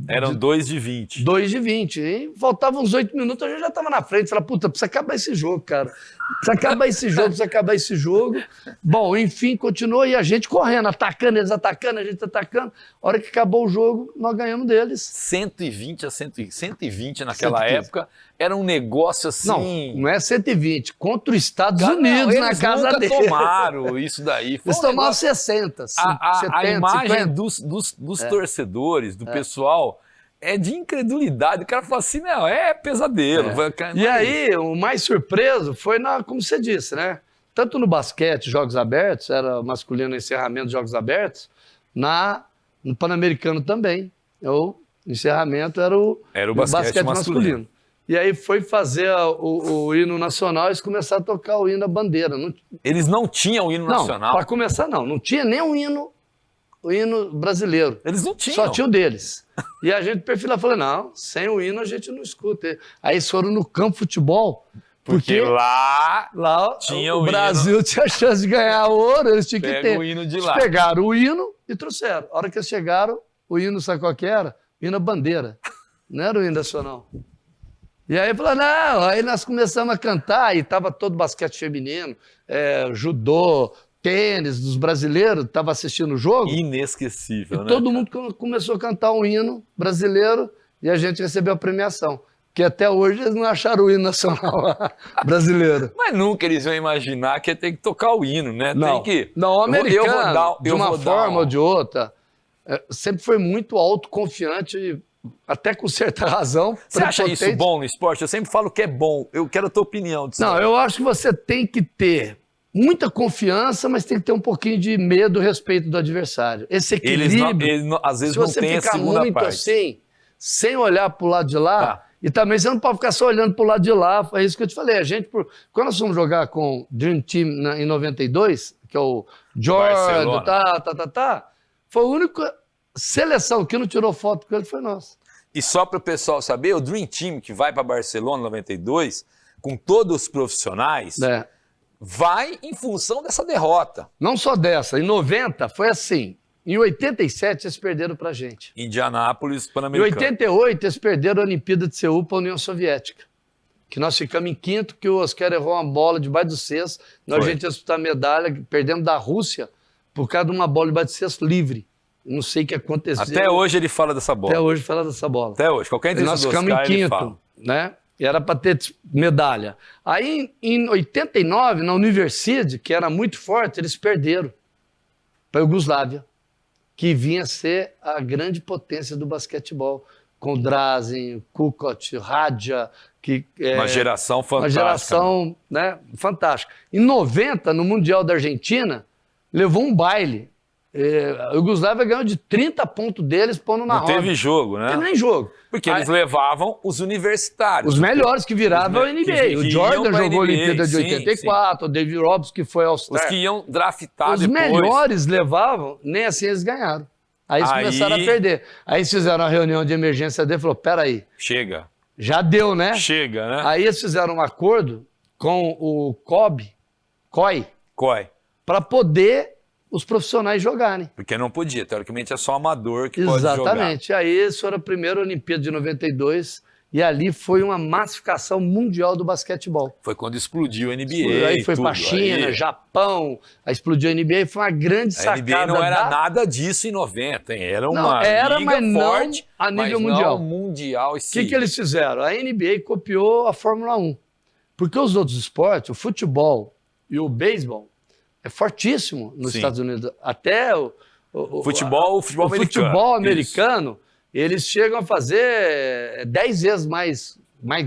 Eram 2 de 20. 2 de 20. E faltavam uns 8 minutos, a gente já estava na frente. Falei, puta, precisa acabar esse jogo, cara. Precisa acabar esse jogo. Bom, enfim, continuou e a gente correndo, atacando, eles atacando, a gente atacando. A hora que acabou o jogo, nós ganhamos deles. 120 a 120 naquela 115. época. Era um negócio assim... Não é 120. Contra os Estados Não, Unidos, na eles casa nunca deles. tomaram isso daí. Foi Eles um tomaram negócio- 60, A 70, imagem 50. dos torcedores, do pessoal, é de incredulidade. O cara fala assim, não, é pesadelo. E aí, o mais surpreso foi, como você disse, né? Tanto no basquete, jogos abertos, era masculino encerramento de jogos abertos, no Pan-Americano também. O encerramento era o basquete masculino. E aí foi fazer o hino nacional e eles começaram a tocar o hino da bandeira. Eles não tinham o hino nacional. Para começar, não tinha nem o hino brasileiro. Eles não tinham. Só tinha o deles. E a gente perfilava, falou, não, sem o hino a gente não escuta. Aí eles foram no campo de futebol, Porque lá tinha o o Brasil tinha chance de ganhar ouro, eles tinham que pega ter. o hino de Eles lá. pegaram o hino e trouxeram. A hora que eles chegaram, o hino, sabe qual que era? O hino da bandeira. Não era o hino nacional. E aí falou, não, aí nós começamos a cantar e tava todo basquete feminino, judô, tênis dos brasileiros, tava assistindo o jogo. Inesquecível, E né? todo mundo começou a cantar um hino brasileiro e a gente recebeu a premiação. que até hoje eles não acharam o hino nacional brasileiro. Mas nunca eles iam imaginar que ia ter que tocar o hino, né? Não, Tem que... não, o americano, de uma forma ou um- de outra, sempre foi muito autoconfiante, até com certa razão. Você acha isso prepotente. bom no esporte? Eu sempre falo que é bom. Eu quero a tua opinião disso. Não, eu acho que você tem que ter muita confiança, mas tem que ter um pouquinho de medo e respeito do adversário. Esse equilíbrio, às vezes se não você tem a ficar segunda muito parte. assim, sem olhar para o lado de lá, Tá. e também você não pode ficar só olhando para o lado de lá, é isso que eu te falei. A gente, quando nós fomos jogar com Dream Team em 92, que é o Jordan, foi a única seleção que não tirou foto com ele, foi nossa. E só para o pessoal saber, o Dream Team que vai para Barcelona em 92, com todos os profissionais, É. vai em função dessa derrota. Não só dessa, em 90 foi assim. Em 87 eles perderam pra gente. Indianápolis, Em Pan-Americano. 88 eles perderam a Olimpíada de Seul para a União Soviética. Que nós ficamos em quinto, que o Oscar errou uma bola debaixo do cesto. Nós a Foi. gente ia disputar medalha, perdemos da Rússia por causa de uma bola debaixo do cesto livre. Não sei o que aconteceu. Até hoje ele fala dessa bola. Até hoje fala dessa bola. Até hoje. Qualquer E entrevista nós do ficamos Oscar, em ele quinto, fala. né? E era para ter medalha. Aí, em 89, na Universidade, que era muito forte, eles perderam para a Iugoslávia, que vinha a ser a grande potência do basquetebol. Com Drazen, Kukoc, Radja, que Uma geração uma fantástica. geração, né, fantástica. Em 90, no Mundial da Argentina, levou um baile. A Iugoslávia ganhou de 30 pontos deles, pondo na Não roda. teve jogo, né? Não teve nem jogo. Porque Aí- eles levavam os universitários. Os melhores que viravam Os a me- NBA. que O iam Jordan pra jogou a NBA, Olimpíada de sim, 84, o David Robson, que foi All-Star. Os que iam draftar Os depois. melhores levavam, nem assim eles ganharam. Aí eles Aí- começaram a perder. Aí eles fizeram uma reunião de emergência dele e falou, peraí, Chega. já deu, né? Chega, né? Aí eles fizeram um acordo com o COI, Coi. para poder os profissionais jogarem. Porque não podia. Teoricamente é só amador que pode jogar. Exatamente. Aí isso era a primeira Olimpíada de 92 e ali foi uma massificação mundial do basquetebol. Foi quando explodiu a NBA. Aí foi tudo. para China, Aí Japão, aí explodiu a NBA, foi uma grande a sacada. NBA não era da... nada disso em 90, hein? Era uma Não, era, liga mas não forte, a nível mas mundial. não mundial. O que eles fizeram? A NBA copiou a Fórmula 1. Porque os outros esportes, o futebol e o beisebol, é fortíssimo nos Sim. Estados Unidos. Até o Futebol americano. futebol americano, eles chegam a fazer 10 vezes mais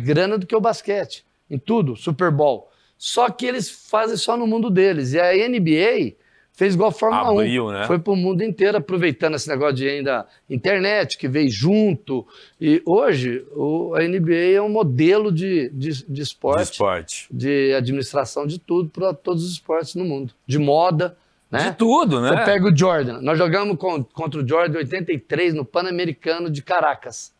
grana do que o basquete. Em tudo, Super Bowl. Só que eles fazem só no mundo deles. E a NBA fez igual a Fórmula 1. Abriu, né? Foi para o mundo inteiro, aproveitando esse negócio de ainda internet, que veio junto. E hoje, a NBA é um modelo de esporte, De esporte. de administração de tudo, para todos os esportes no mundo. De moda, né? De tudo, né? Você pega o Jordan. Nós jogamos contra o Jordan em 83 no Pan-Americano de Caracas.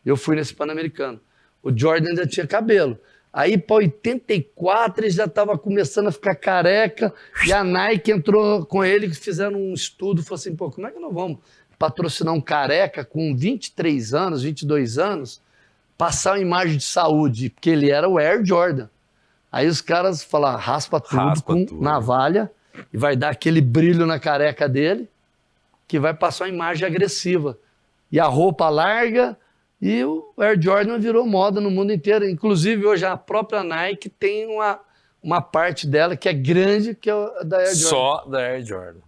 Eu fui nesse Pan-Americano. O Jordan ainda tinha cabelo. Aí, para 84, ele já estava começando a ficar careca e a Nike entrou com ele, que fizeram um estudo, falou assim, pô, como é que nós vamos patrocinar um careca com 23 anos, 22 anos, passar uma imagem de saúde? Porque ele era o Air Jordan. Aí os caras falaram, raspa tudo com navalha e vai dar aquele brilho na careca dele que vai passar uma imagem agressiva. E a roupa larga... E o Air Jordan virou moda no mundo inteiro. Inclusive, hoje a própria Nike tem uma parte dela que é grande, que é a da Air Jordan. Só da Air Jordan.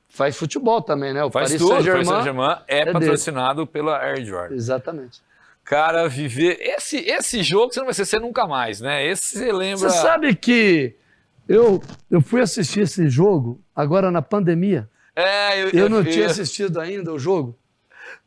Faz futebol também, né? O Faz Paris tudo. O Paris Saint-Germain Saint-Germain é dele. patrocinado pela Air Jordan. Exatamente. Cara, viver... Esse jogo você não vai esquecer nunca mais, né? Esse você lembra... Você sabe que eu fui assistir esse jogo agora na pandemia. Eu não tinha assistido ainda o jogo.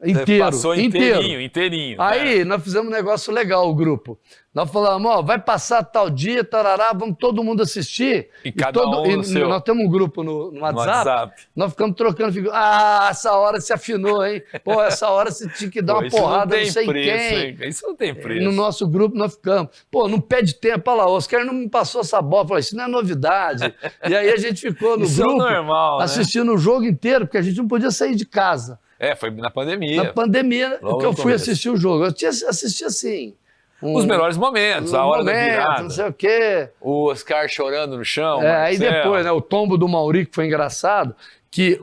Inteiro. Passou inteirinho. Aí nós fizemos um negócio legal, o grupo. Nós falamos, ó, vai passar tal dia, tarará, vamos todo mundo assistir. E cada um no seu. Nós temos um grupo no WhatsApp, nós ficamos trocando figuras. Ah, essa hora se afinou, hein? Pô, essa hora você tinha que dar uma porrada, não sei quem. Hein? Isso não tem preço. No nosso grupo nós ficamos. Pô, não pede tempo. Olha lá, o Oscar não me passou essa bola. Falei, isso não é novidade. E aí a gente ficou no Isso é grupo normal, né? assistindo o jogo inteiro, porque a gente não podia sair de casa. Foi na pandemia. Na pandemia Logo que eu no fui começo. assistir o jogo. Eu tinha assistido assim. Os melhores momentos, a hora da virada. Não sei o quê. O Oscar chorando no chão. Aí Marcelo. depois, né, o tombo do Mauri, que foi engraçado, que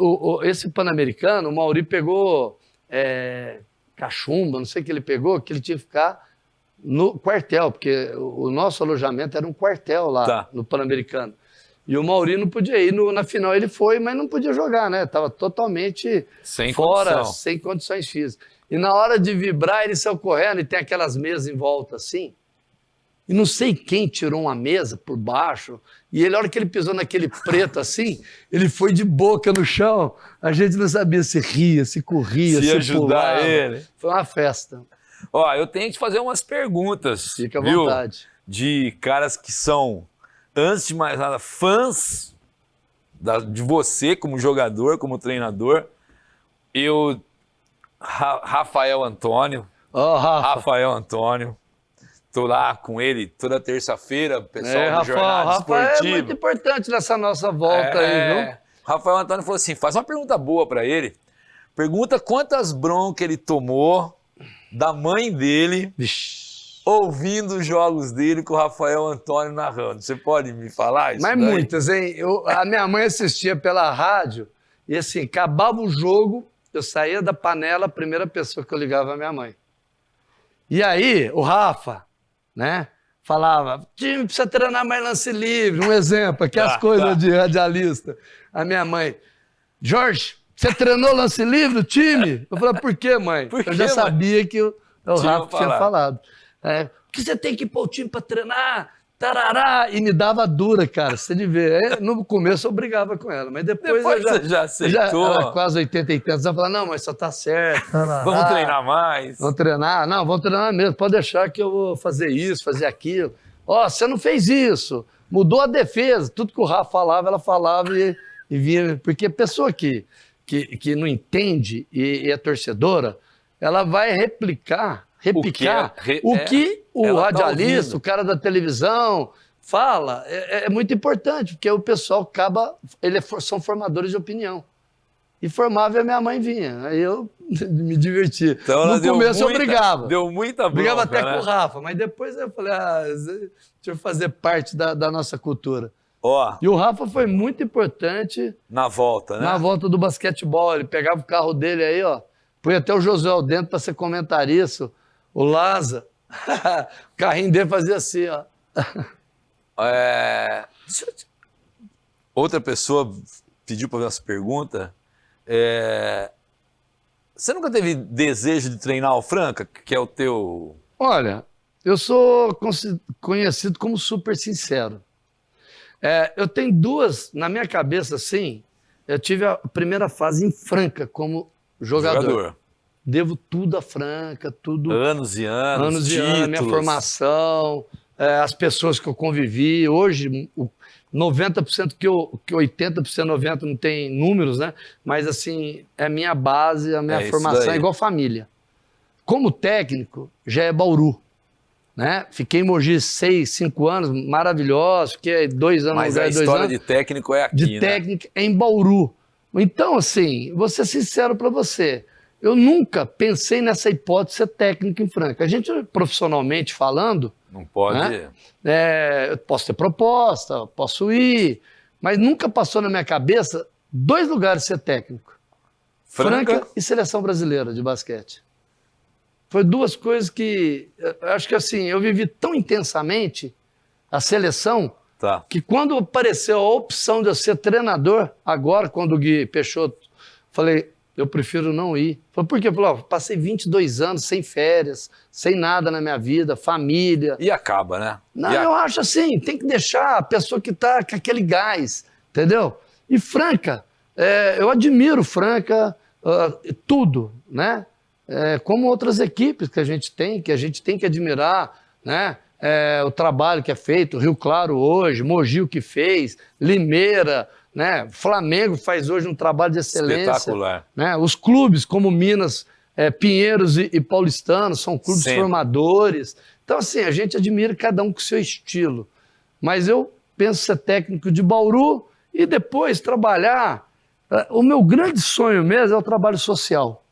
esse Pan-Americano, o Mauri pegou cachumba, não sei o que ele pegou, que ele tinha que ficar no quartel, porque o nosso alojamento era um quartel lá no Pan-Americano. E o Mauri não podia ir. Na final ele foi, mas não podia jogar, né? Tava totalmente fora, sem condições físicas. E na hora de vibrar, ele saiu correndo e tem aquelas mesas em volta assim. E não sei quem tirou uma mesa por baixo. E ele, a hora que ele pisou naquele preto assim, ele foi de boca no chão. A gente não sabia se ria, se corria, se ajudar pulava. ele. Foi uma festa. Ó, eu tenho que te fazer umas perguntas. Fica à vontade. De caras que são, antes de mais nada, fãs de você como jogador, como treinador. Rafael Antônio. Rafael Antônio. Tô lá com ele toda terça-feira, pessoal do Jornada Esportiva. Rafael é muito importante nessa nossa volta aí, viu? Rafael Antônio falou assim, faz uma pergunta boa pra ele. Pergunta quantas broncas ele tomou da mãe dele ouvindo os jogos dele com o Rafael Antônio narrando. Você pode me falar isso? Mas daí? Muitas, hein? A minha mãe assistia pela rádio e assim, acabava o jogo, eu saía da panela, a primeira pessoa que eu ligava a minha mãe. E aí, o Rafa, né, falava, time precisa treinar mais lance livre, um exemplo, aqui as coisas de radialista. A minha mãe, Jorge, você treinou lance livre, o time? Eu falei, por quê, mãe? Eu já sabia que o Rafa tinha falado. Porque você tem que ir para o time para treinar, tarará, e me dava dura, cara, você de ver. No começo eu brigava com ela, mas depois você já aceitou. Ela quase 80 e tantos, ela falava, não, mas só tá certo. Vamos treinar mais. Vamos treinar? Não, vamos treinar mesmo, pode deixar que eu vou fazer isso, fazer aquilo. Ó, você não fez isso, mudou a defesa, tudo que o Rafa falava, ela falava e vinha, porque a pessoa que não entende e é torcedora, ela vai replicar o que o radialista, o cara da televisão fala. É muito importante, porque o pessoal acaba... são formadores de opinião. E formava e a minha mãe vinha. Aí eu me divertia. Então, no começo eu brigava. Deu muita bronca, brigava até né? com o Rafa, mas depois eu falei, deixa eu fazer parte da nossa cultura. E o Rafa foi muito importante... Na volta, né? Na volta do basquetebol. Ele pegava o carro dele aí, ó, põe até o Josué dentro para ser comentarista. O Laza, o carrinho dele fazia assim, ó. Outra pessoa pediu para fazer essa pergunta. Você nunca teve desejo de treinar o Franca, que é o teu... Olha, eu sou conhecido como super sincero. Eu tenho duas, na minha cabeça, assim, eu tive a primeira fase em Franca como jogador. Devo tudo a Franca, tudo... Anos e anos, Anos e anos, minha formação, as pessoas que eu convivi. Hoje, 90% que 80%, 90% não tem números, né? Mas, assim, é a minha base, a minha formação é igual família. Como técnico, já é Bauru, né? Fiquei em Mogi 5 anos, maravilhoso, fiquei 2 anos... Mas a história de técnico é aqui, de técnico é em Bauru. Então, assim, vou ser sincero para você, eu nunca pensei nessa hipótese de ser técnico em Franca. A gente, profissionalmente falando... Não pode... Né? Eu posso ter proposta, posso ir, mas nunca passou na minha cabeça 2 lugares ser técnico. Franca e Seleção Brasileira de basquete. Foi 2 coisas que... Acho que assim, eu vivi tão intensamente a seleção que quando apareceu a opção de eu ser treinador, agora, quando o Gui Peixoto, falei... Eu prefiro não ir. Por quê? Falei, passei 22 anos sem férias, sem nada na minha vida, família. E acaba, né? Não, eu acho assim, tem que deixar a pessoa que está com aquele gás, entendeu? E Franca, eu admiro Franca, tudo, né? Como outras equipes que a gente tem que admirar, né? O trabalho que é feito, Rio Claro hoje, Mogi o que fez, Limeira... Né? Flamengo faz hoje um trabalho de excelência. Espetacular. Né? Os clubes como Minas, Pinheiros e Paulistanos são clubes formadores. Então, assim, a gente admira cada um com o seu estilo. Mas eu penso ser técnico de Bauru e depois trabalhar. O meu grande sonho mesmo é o trabalho social.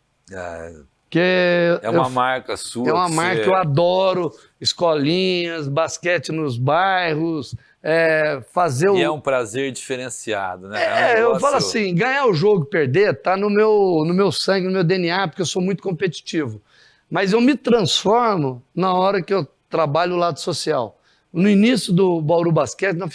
Que é uma marca sua. É uma marca que eu adoro. Escolinhas, basquete nos bairros... E é um prazer diferenciado, né? Eu falo assim, ganhar o jogo, perder, tá no meu sangue, no meu DNA, porque eu sou muito competitivo. Mas eu me transformo na hora que eu trabalho o lado social. No início do Bauru Basquete, nós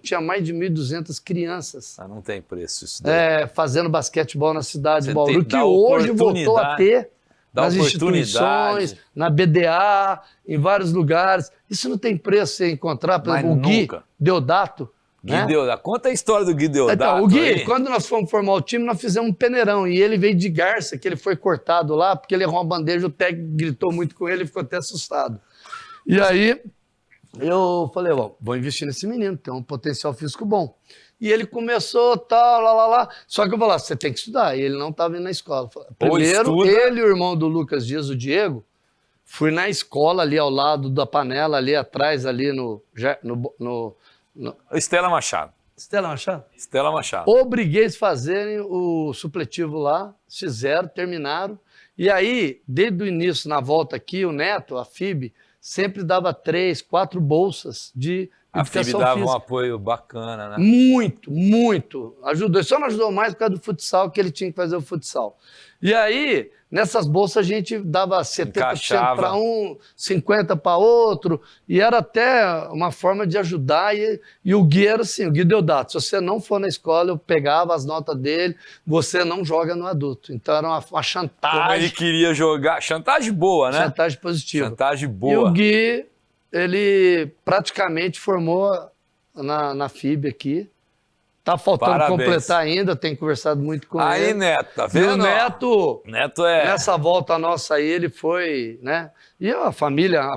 tinha mais de 1.200 crianças Não tem preço isso daí. fazendo basquetebol na cidade Você de Bauru, que dá hoje voltou a ter dá nas oportunidade. instituições, na BDA, em vários lugares. Isso não tem preço você encontrar, por Mas exemplo, o Gui nunca. Deodato. Gui Deodato. Conta a história do Gui Deodato. Então, o Gui, aí. quando nós fomos formar o time, nós fizemos um peneirão. E ele veio de Garça, que ele foi cortado lá, porque ele errou uma bandeja, o técnico gritou muito com ele e ficou até assustado. E aí, eu falei, vou investir nesse menino, tem um potencial físico bom. E ele começou, tal, lá. Só que eu falei, você tem que estudar. E ele não estava indo na escola. Primeiro, ele e o irmão do Lucas Dias, o Diego, fui na escola ali ao lado da panela, ali atrás, ali no Estela Machado. Estela Machado? Estela Machado. Obriguei eles a fazerem o supletivo lá, fizeram, terminaram. E aí, desde o início, na volta aqui, o Neto, a FIB, sempre dava 3, 4 bolsas de A FIB educação dava física. um apoio bacana, né? Muito. Ajudou. Só não ajudou mais por causa do futsal, que ele tinha que fazer o futsal. E aí, nessas bolsas, a gente dava 70% para um, 50% para outro, e era até uma forma de ajudar. E o Gui era assim, o Gui Deodato, se você não for na escola, eu pegava as notas dele, você não joga no adulto. Então era uma chantagem. Como ele queria jogar. Chantagem boa, né? Chantagem positiva. Chantagem boa. E o Gui, ele praticamente formou na FIB aqui. Tá faltando Parabéns. completar ainda, tenho conversado muito com Aí, ele. Neto, tá E vendo? o Neto, Neto é... nessa volta nossa aí, ele foi, né? E a família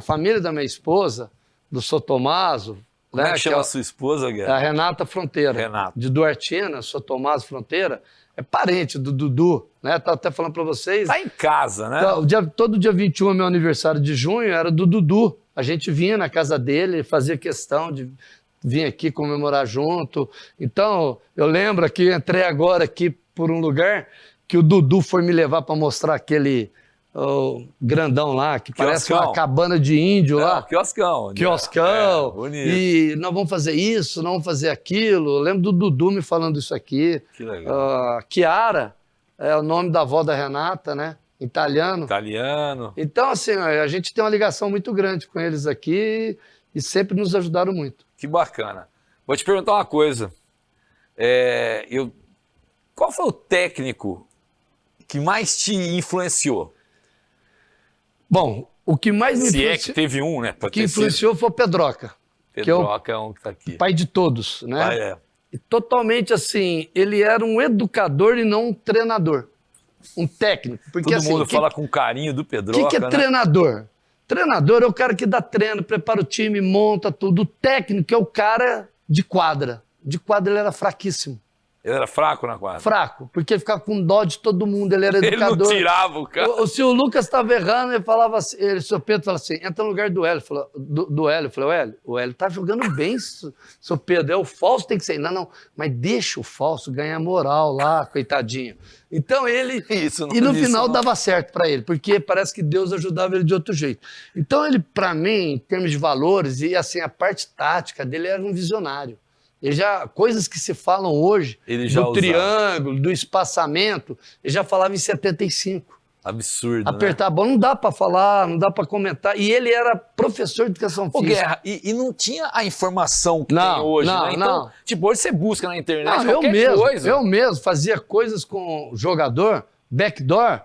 da minha esposa, do São Tomaso, Como né? é que chama é a sua esposa, a Guerra? Renata Fronteira, Renata. de Duartina, São Tomaso Fronteira, é parente do Dudu, né? Tá até falando para vocês. Tá em casa, né? Então, todo dia 21 é meu aniversário de junho, era do Dudu. A gente vinha na casa dele, fazia questão de vir aqui comemorar junto. Então, eu lembro que entrei agora aqui por um lugar que o Dudu foi me levar para mostrar aquele grandão lá, que parece Quioscão. uma cabana de índio lá. Quioscão. Quioscão. Bonito. E nós vamos fazer isso, nós vamos fazer aquilo. Eu lembro do Dudu me falando isso aqui. Que legal. Chiara é o nome da avó da Renata, né? Italiano. Italiano. Então, assim, a gente tem uma ligação muito grande com eles aqui e sempre nos ajudaram muito. Que bacana. Vou te perguntar uma coisa. Qual foi o técnico que mais te influenciou? Bom, o que mais me Se é que teve um, né? que influenciou foi o Pedroca, Pedroca é um que tá aqui. pai de todos, né? Ah, é. E totalmente assim, ele era um educador e não um treinador. Um técnico. Porque, Todo assim, mundo fala com carinho do O Pedroca, que é né? treinador? Treinador é o cara que dá treino, prepara o time, monta tudo. O técnico é o cara de quadra. De quadra ele era fraquíssimo. Ele era fraco na quadra. Fraco, porque ele ficava com dó de todo mundo, ele era Ele não educador. tirava o cara. Se o Lucas estava errando, ele falava assim, o seu Pedro falava assim, entra no lugar do Hélio. Do Hélio. Eu falei, o Hélio tá jogando bem, seu Pedro. O falso tem que ser. Não, mas deixa o falso ganhar moral lá, coitadinho. Então ele... E no final dava certo para ele, porque parece que Deus ajudava ele de outro jeito. Então ele, para mim, em termos de valores, e assim, a parte tática dele era um visionário. Coisas que se falam hoje, Ele já do usava. triângulo, do espaçamento, ele já falava em 75. Absurdo, Apertar a bola, não dá para falar, não dá para comentar. E ele era professor de educação Ô, física. Guerra, e não tinha a informação que Não, tem hoje, não, né? Então, não. tipo, hoje você busca na internet Não, qualquer coisa. Eu mesmo fazia coisas com jogador, backdoor,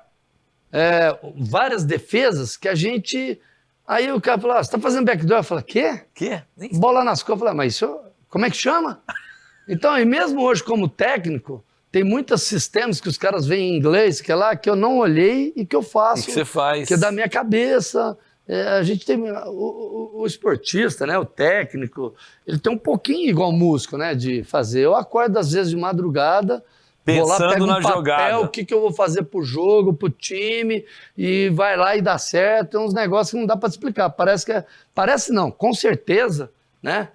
várias defesas que a gente... Aí o cara falou, você tá fazendo backdoor? Eu falei, quê? Quê? Bola nas costas. Eu falei, mas isso, como é que chama? Então, e mesmo hoje como técnico, tem muitos sistemas que os caras veem em inglês, que eu não olhei e que eu faço. O que você faz? Que é da minha cabeça. A gente tem o esportista, né, o técnico, ele tem um pouquinho igual músico, né, de fazer. Eu acordo às vezes de madrugada, vou lá, Pensando pego um na papel, jogada. o que eu vou fazer pro jogo, pro time, e vai lá e dá certo. Tem uns negócios que não dá para explicar. Parece não, com certeza, né?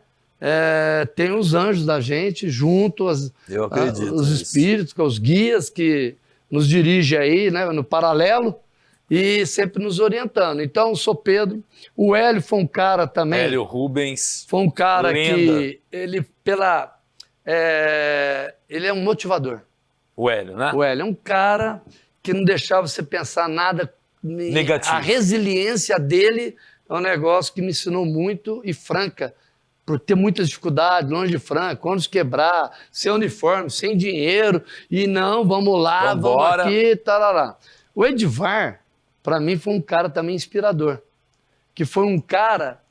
Tem os anjos da gente junto, Eu acredito os nisso. espíritos, os guias que nos dirigem aí, né, no paralelo, e sempre nos orientando. Então, sou Pedro. O Hélio foi um cara também. Hélio Rubens. Foi um cara Lenda. que ele é um motivador. O Hélio, né? O Hélio é um cara que não deixava você pensar nada Negativo. A resiliência dele é um negócio que me ensinou muito. E Franca, por ter muitas dificuldades, longe de Franca, ônibus quebrar, sem uniforme, sem dinheiro, e não, vamos lá, Vambora. vamos aqui, tarará. O Edivar, para mim, foi um cara também inspirador, que foi um cara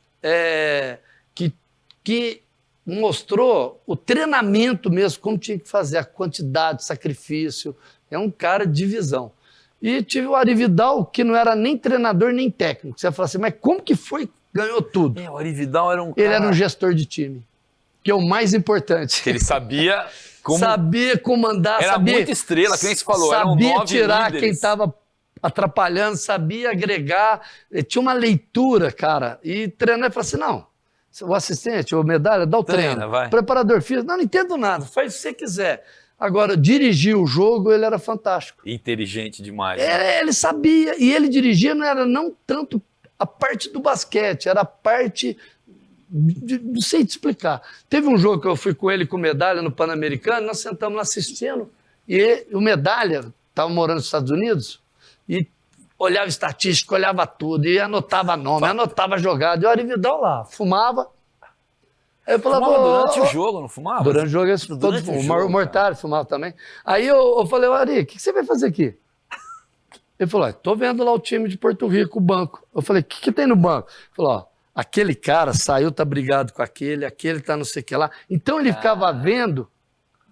que mostrou o treinamento mesmo, como tinha que fazer, a quantidade, sacrifício. É um cara de visão. E tive o Ari Vidal, que não era nem treinador nem técnico. Você vai falar assim, mas como que foi? Ganhou tudo. O Ari Vidal era um cara... Ele era um gestor de time, que é o mais importante. Que ele sabia como... Sabia comandar, Era sabia... muita estrela, que nem você falou. Eram Sabia 9 tirar líderes. quem estava atrapalhando, sabia agregar. Tinha uma leitura, cara. E treinar e falar assim, não, o assistente, o medalha, dá o treino. Vai. Preparador físico, não entendo nada, faz o que você quiser. Agora, dirigir o jogo, ele era fantástico. Inteligente demais. Né? Ele sabia, e ele dirigia, não tanto a parte do basquete, era a parte, não sei te explicar. Teve um jogo que eu fui com ele com medalha no Pan-Americano, nós sentamos lá assistindo, e o medalha estava morando nos Estados Unidos, e olhava estatística, olhava tudo, e anotava nome, anotava jogada, e o Ari Vidal lá, fumava. Aí eu falava, fumava durante o jogo, não fumava? Durante o jogo, o Mortari fumava também. Aí eu falei, Ari, o que você vai fazer aqui? Ele falou, tô vendo lá o time de Porto Rico, o banco. Eu falei, o que tem no banco? Ele falou, ó, aquele cara saiu, tá brigado com aquele tá não sei o que lá. Então ele ficava vendo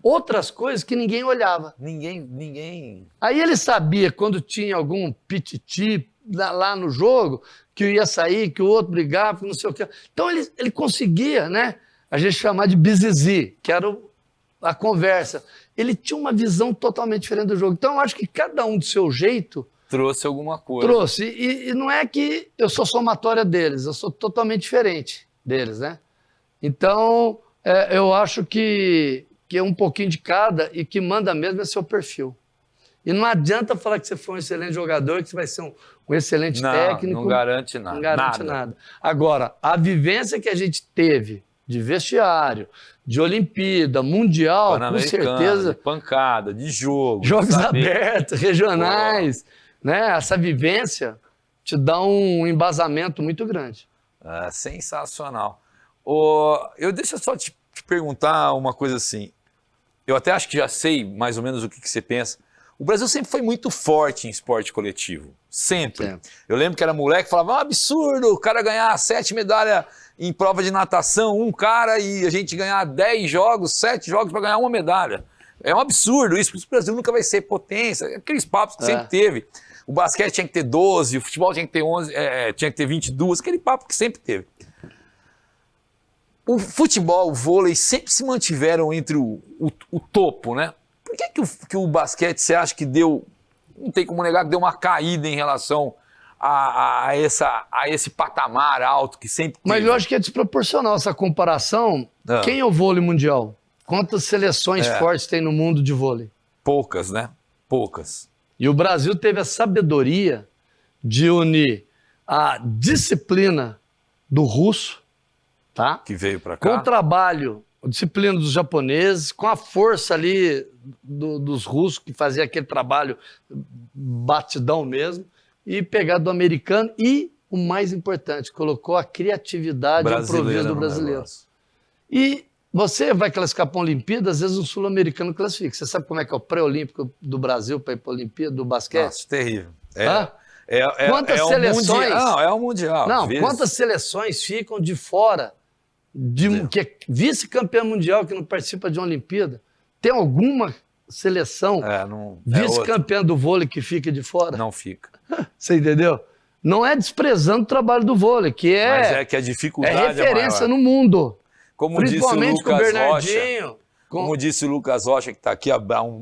outras coisas que ninguém olhava. Ninguém... Aí ele sabia quando tinha algum pititi lá no jogo, que ia sair, que o outro brigava, que não sei o que. Então ele conseguia, né? A gente chamava de bizizi, que era a conversa. Ele tinha uma visão totalmente diferente do jogo. Então eu acho que cada um do seu jeito... Trouxe alguma coisa. Trouxe. E não é que eu sou somatória deles, eu sou totalmente diferente deles, né? Então eu acho que é um pouquinho de cada e que manda mesmo é seu perfil. E não adianta falar que você foi um excelente jogador, que você vai ser um excelente técnico. Não garante nada. Não garante nada. Agora, a vivência que a gente teve de vestiário, de Olimpíada, Mundial, com certeza. De pancada, de jogo. Jogos abertos, regionais, né? Essa vivência te dá um embasamento muito grande. É sensacional. Deixa eu só te perguntar uma coisa assim. Eu até acho que já sei mais ou menos o que você pensa. O Brasil sempre foi muito forte em esporte coletivo. Sempre. É. Eu lembro que era moleque, falava, um absurdo o cara ganhar 7 medalhas em prova de natação, um cara, e a gente ganhar 10 jogos, 7 jogos para ganhar uma medalha. É um absurdo isso, por isso o Brasil nunca vai ser potência. Aqueles papos que sempre teve. O basquete tinha que ter 12, o futebol tinha que ter 11, tinha que ter 22, aquele papo que sempre teve. O futebol, o vôlei sempre se mantiveram entre o topo, né? Por que o basquete, você acha que deu, não tem como negar, que deu uma caída em relação a esse patamar alto que sempre teve? Mas eu acho que é desproporcional essa comparação. Quem é o vôlei mundial? Quantas seleções fortes tem no mundo de vôlei? Poucas, né? Poucas. E o Brasil teve a sabedoria de unir a disciplina do russo, tá? Que veio para cá. Com o trabalho, a disciplina dos japoneses, com a força ali dos russos, que fazia aquele trabalho batidão mesmo, e pegar do americano e, o mais importante, colocou a criatividade e o improviso do brasileiro. E você vai classificar para a Olimpíada, às vezes um sul-americano classifica. Você sabe como é que é o pré-olímpico do Brasil para ir para a Olimpíada, do basquete? Nossa, terrível. Quantas seleções? Não, é o Mundial. Não, quantas seleções ficam de fora, que é vice-campeão mundial que não participa de uma Olimpíada? Tem alguma seleção vice-campeã do vôlei que fica de fora? Não fica. Você entendeu? Não é desprezando o trabalho do vôlei, que mas é que a dificuldade é referência maior. no mundo. Como Principalmente disse o Lucas com o Bernardinho. Rocha, como disse o Lucas Rocha, que está aqui,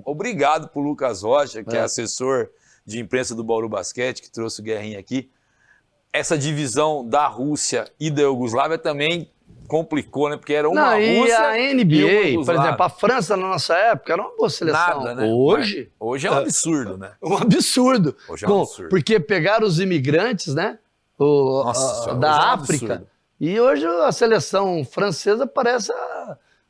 obrigado pro Lucas Rocha, que é assessor de imprensa do Bauru Basquete, que trouxe o Guerrinha aqui. Essa divisão da Rússia e da Iugoslávia também complicou, né? Porque era uma Rússia e a NBA, e por exemplo, a França na nossa época era uma boa seleção. Nada, né? Hoje é um absurdo, né? Um absurdo. Hoje é um absurdo. Porque pegaram os imigrantes, né? Da África. E hoje a seleção francesa parece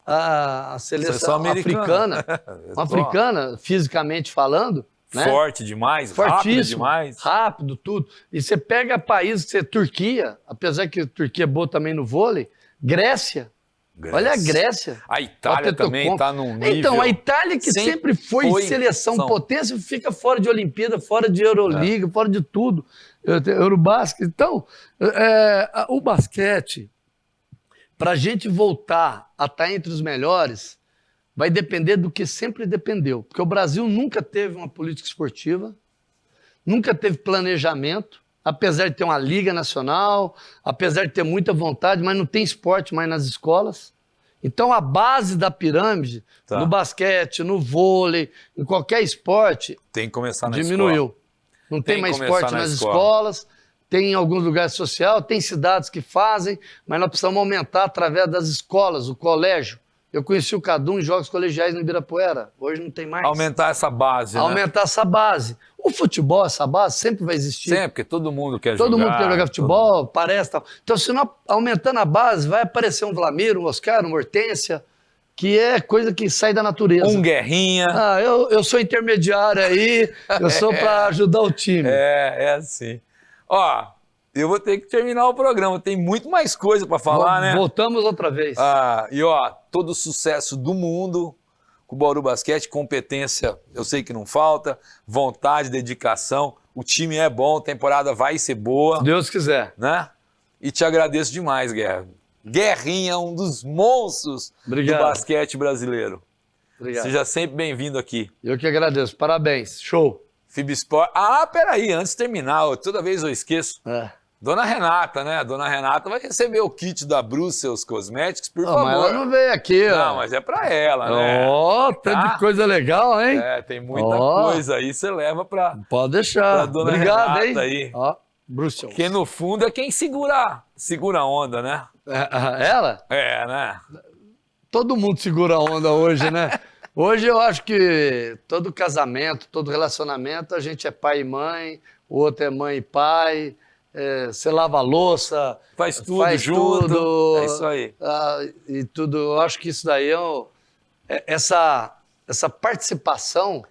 a seleção africana. Uma africana, fisicamente falando, né? Forte demais, rápido Fortíssimo, demais. rápido, tudo. E você pega países, Turquia, apesar que a Turquia é boa também no vôlei, Grécia. Olha a Grécia. A Itália também está num nível... Então, a Itália que sempre foi seleção potência, fica fora de Olimpíada, fora de Euroliga, fora de tudo. Eurobasket. Então, o basquete, para a gente voltar a estar entre os melhores, vai depender do que sempre dependeu. Porque o Brasil nunca teve uma política esportiva, nunca teve planejamento, apesar de ter uma liga nacional, apesar de ter muita vontade, mas não tem esporte mais nas escolas. Então, a base da pirâmide, no basquete, no vôlei, em qualquer esporte, tem que começar na diminuiu. Escola. Não tem mais esporte nas escolas, tem em alguns lugares sociais, tem cidades que fazem, mas nós precisamos aumentar através das escolas, o colégio. Eu conheci o Cadu em jogos colegiais no Ibirapuera, hoje não tem mais. Aumentar essa base, Aumentar essa base. O futebol, essa base, sempre vai existir. Sempre, porque todo mundo quer jogar. Todo mundo quer jogar futebol, parece tal. Então, se não aumentando a base, vai aparecer um Vlamir, um Oscar, uma Hortência, que é coisa que sai da natureza. Um Guerrinha. Eu sou intermediário aí, eu sou para ajudar o time. É assim. Ó, eu vou ter que terminar o programa, tem muito mais coisa para falar, né? Voltamos outra vez. E todo o sucesso do mundo com o Bauru Basquete, competência, eu sei que não falta, vontade, dedicação, o time é bom, a temporada vai ser boa. Deus quiser. Né? E te agradeço demais, Guerra. Guerrinha, um dos monstros do basquete brasileiro. Obrigado. Seja sempre bem-vindo aqui. Eu que agradeço, parabéns, show. Fibsport. Peraí, antes de terminar, toda vez eu esqueço. Dona Renata, né? Dona Renata vai receber o kit da Brussels Cosmetics, por favor. Mas ela não veio aqui, ó. Não, mas é pra ela, né? Tanta coisa legal, hein? Tem muita coisa aí, você leva pra... Pode deixar. Pra Dona Obrigado, Renata hein? aí. Brussels. Porque no fundo é quem segura a onda, né? Ela? Né? Todo mundo segura a onda hoje, né? Hoje eu acho que todo casamento, todo relacionamento, a gente é pai e mãe, o outro é mãe e pai... você lava a louça, faz tudo junto, é isso aí. E tudo, eu acho que isso daí essa participação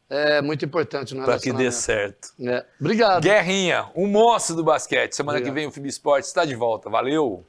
é muito importante no relacionamento. Para que dê certo. Obrigado. Guerrinha, um monstro do basquete. Semana que vem o Fibsport está de volta. Valeu!